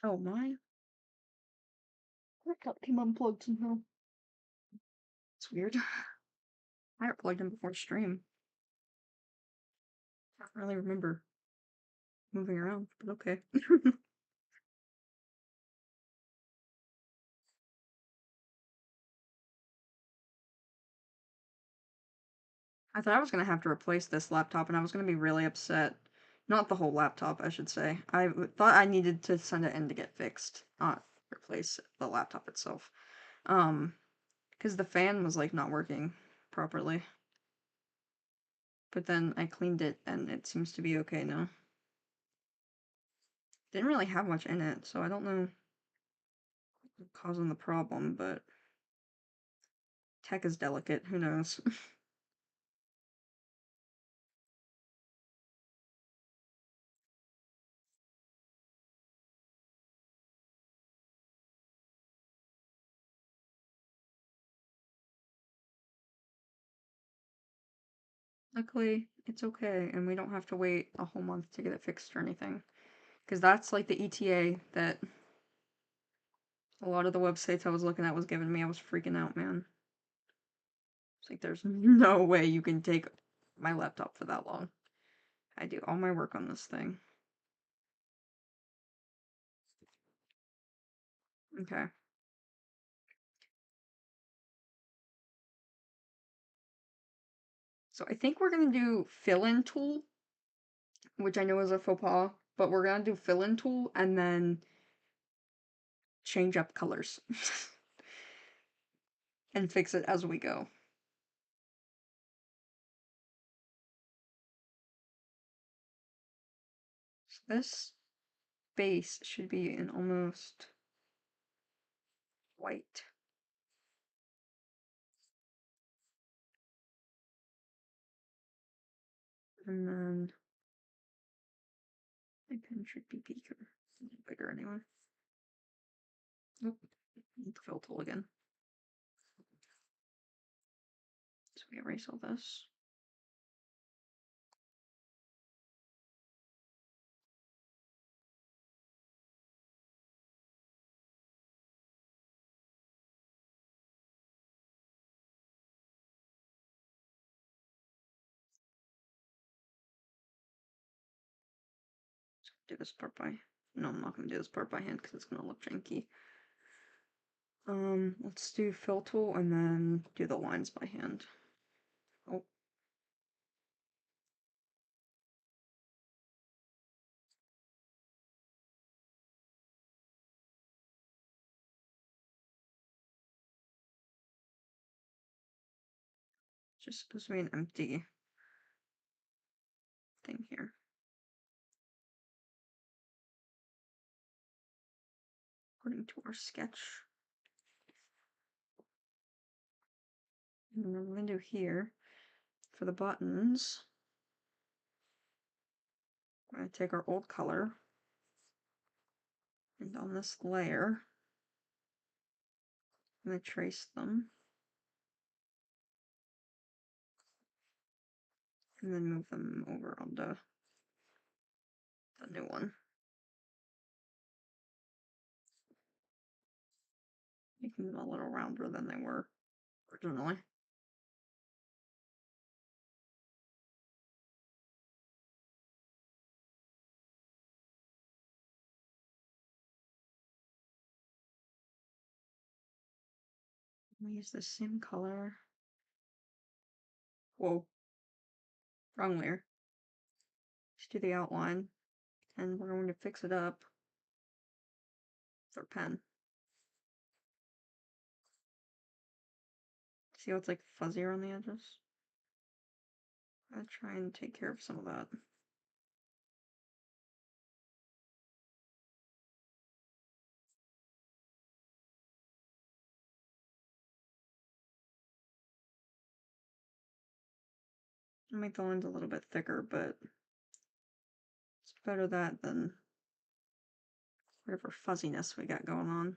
Oh my. Laptop came unplugged somehow. It's weird. I had it plugged in before stream. I don't really remember moving around, but okay. I thought I was gonna have to replace this laptop and I was gonna be really upset. Not the whole laptop, I should say. Thought I needed to send it in to get fixed, not replace the laptop itself. Because the fan was not working properly. But then I cleaned it and it seems to be okay now. Didn't really have much in it, so I don't know what's causing the problem, but tech is delicate, who knows? Luckily, it's okay, and we don't have to wait a whole month to get it fixed or anything. Because that's like the ETA that a lot of the websites I was looking at was giving me. I was freaking out, man. It's like, there's no way you can take my laptop for that long. I do all my work on this thing. Okay. So I think we're gonna do fill-in tool, which I know is a faux pas, but we're gonna do fill-in tool and then change up colors and fix it as we go. So this base should be an almost white. And then my pen should be bigger anyway. Nope, need the fill tool again. So we erase all this. Do this part by... No, I'm not going to do this part by hand because it's going to look janky. Let's do fill tool and then do the lines by hand. Oh. It's just supposed to be an empty thing here. According to our sketch. And then we're going to do here, for the buttons, we're going to take our old color, and on this layer, I'm going to trace them, and then move them over onto the new one. Making them a little rounder than they were originally. I'm going to use the same color. Whoa. Wrong layer. Just do the outline, and we're going to fix it up with our pen. See how it's like fuzzier on the edges? I'll try and take care of some of that. I'll make the lines a little bit thicker, but it's better that than whatever fuzziness we got going on.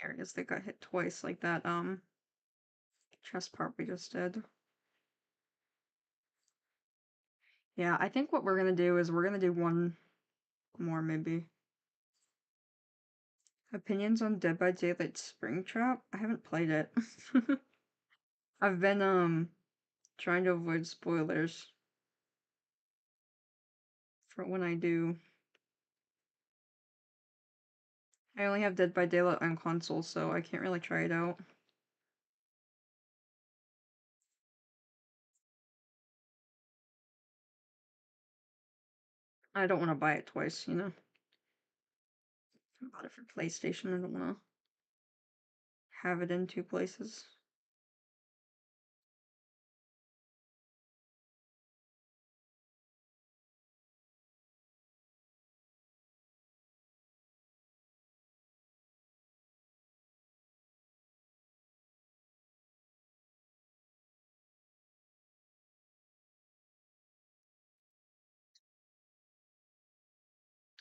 Areas that got hit twice, like that chest part we just did. Yeah, I think what we're gonna do is we're gonna do one more maybe. Opinions on Dead by Daylight Springtrap? I haven't played it. I've been trying to avoid spoilers for when I do I only have Dead by Daylight on console, so I can't really try it out. I don't want to buy it twice, you know? I bought it for PlayStation, I don't want to have it in two places.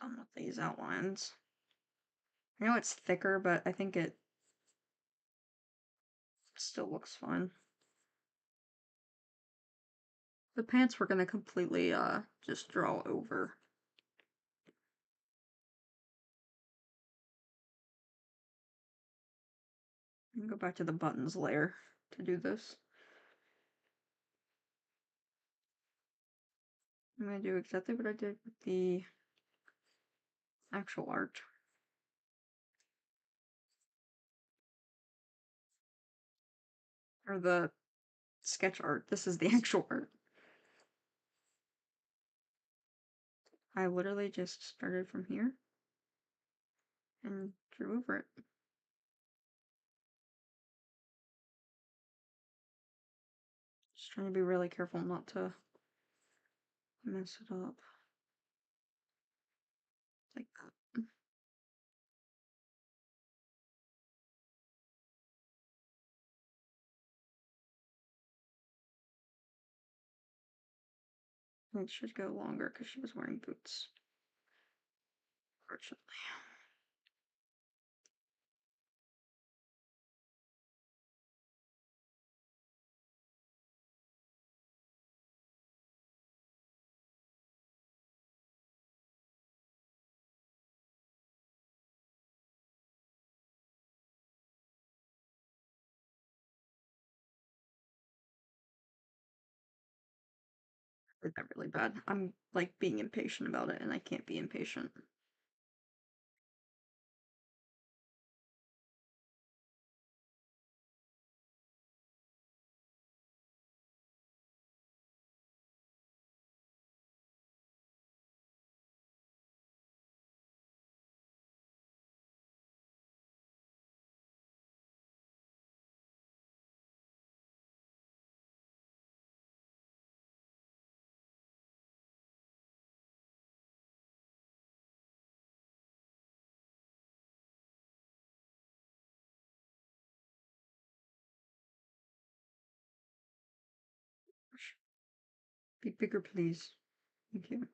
Done with these outlines. I know it's thicker, but I think it still looks fine. The pants we're gonna completely just draw over. And go back to the buttons layer to do this. I'm gonna do exactly what I did with the actual art. Or the sketch art. This is the actual art. I literally just started from here and drew over it. Just trying to be really careful not to mess it up. Like that. It should go longer because she was wearing boots. Fortunately. I did that really bad. I'm like being impatient about it and I can't be impatient. Be bigger, please. Thank you.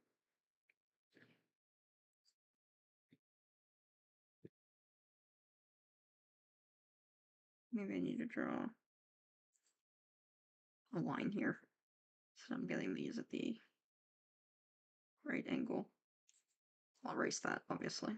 Maybe I need to draw a line here. So I'm getting these at the right angle. I'll erase that, obviously.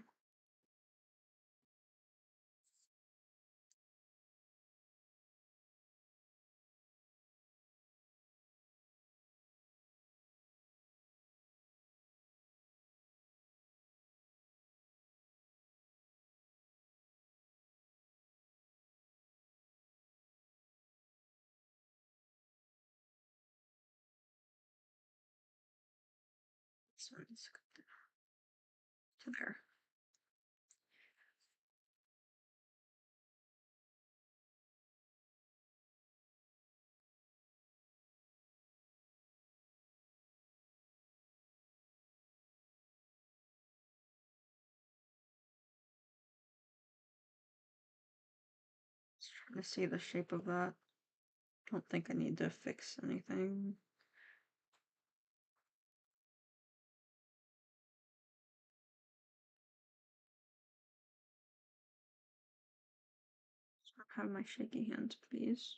So let's go to there. Just trying to see the shape of that. Don't think I need to fix anything. Have my shaky hands, please.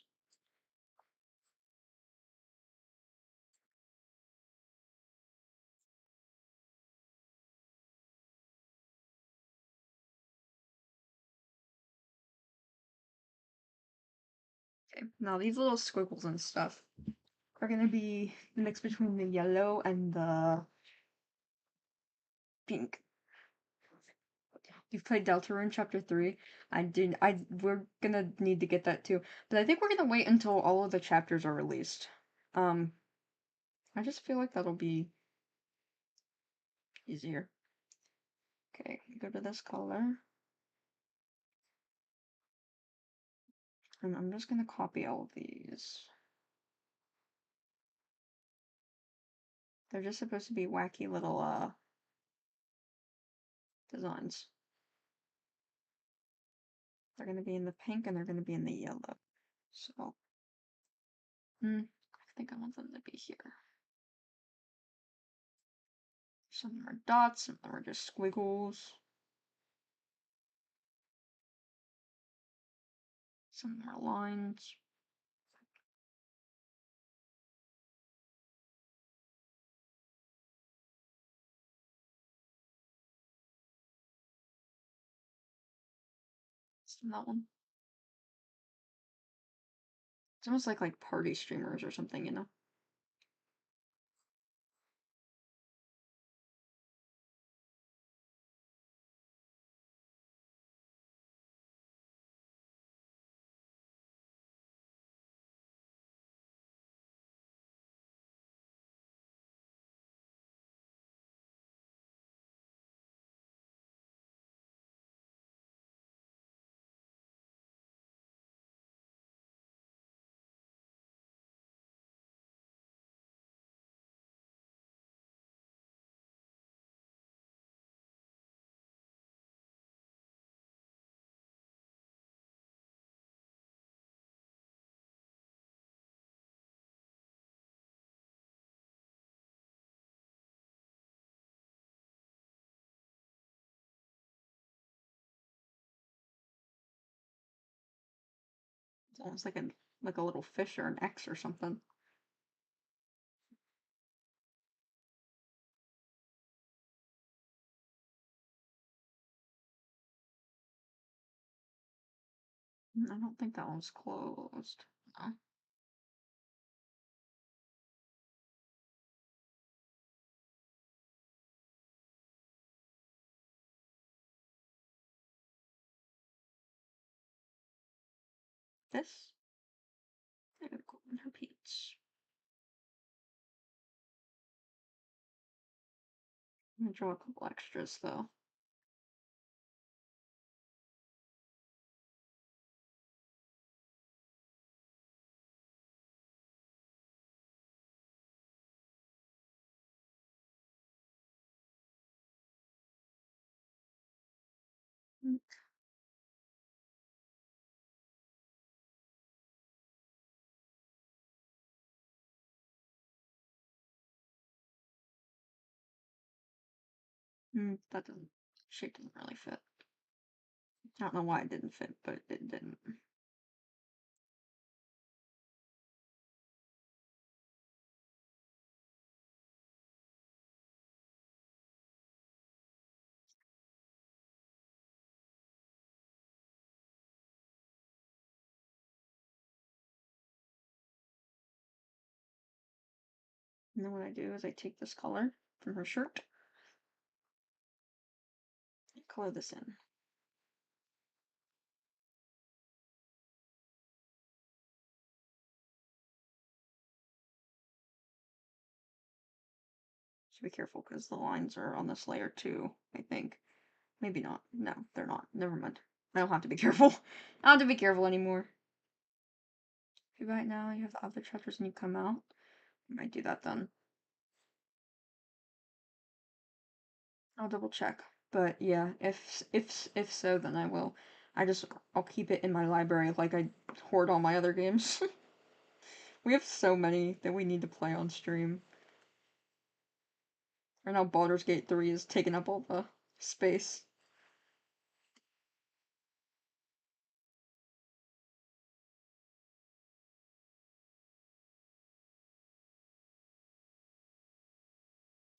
Okay, now these little squiggles and stuff are gonna be the mix between the yellow and the pink. You've played Deltarune Chapter 3? We're gonna need to get that too. But I think we're gonna wait until all of the chapters are released. I just feel like that'll be easier. Okay, go to this color. And I'm just gonna copy all of these. They're just supposed to be wacky little, designs. They're gonna be in the pink and they're gonna be in the yellow. So, I think I want them to be here. Some of them are dots, some of them are just squiggles. Some of them are lines. That one. It's almost like party streamers or something, you know? It's almost like a little fish or an X or something. I don't think that one's closed. No. This? I gotta go on her page. I'm gonna draw a couple extras though. That doesn't, shape doesn't really fit. I don't know why it didn't fit, but it didn't. And then what I do is I take this color from her shirt, and color this in. So be careful because the lines are on this layer too, I think. Maybe not. No, they're not. Never mind. I don't have to be careful. I don't have to be careful anymore. Okay, right now you have the other chapters and you come out. I might do that then. I'll double check. But yeah, if so, then I will. I'll keep it in my library like I hoard all my other games. We have so many that we need to play on stream. Right now Baldur's Gate 3 is taking up all the space.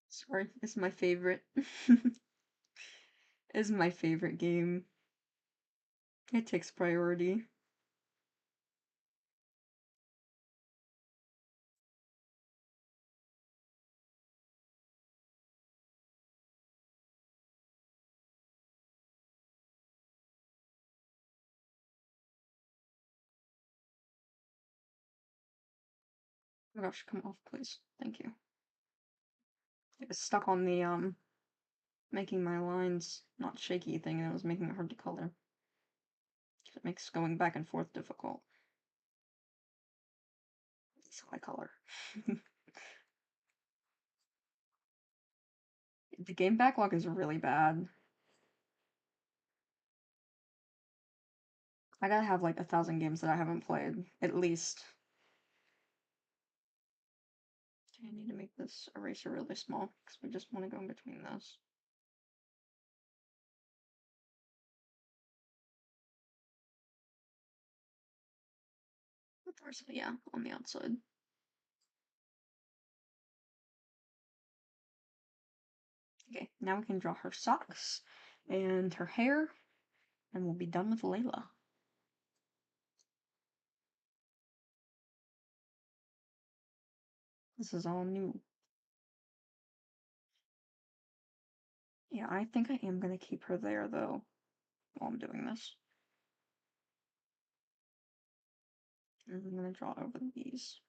Sorry, it's my favorite. It's my favorite game. It takes priority. Oh my gosh, come off, please. Thank you. It was stuck on the, making my lines not shaky thing, and it was making it hard to color. It makes going back and forth difficult. That's how I color. The game backlog is really bad. I gotta have like 1,000 games that I haven't played, at least. I need to make this eraser really small, because we just want to go in between those. So yeah, on the outside. Okay, now we can draw her socks and her hair, and we'll be done with Layla. This is all new. Yeah, I think I am going to keep her there, though, while I'm doing this. And I'm going to draw over these.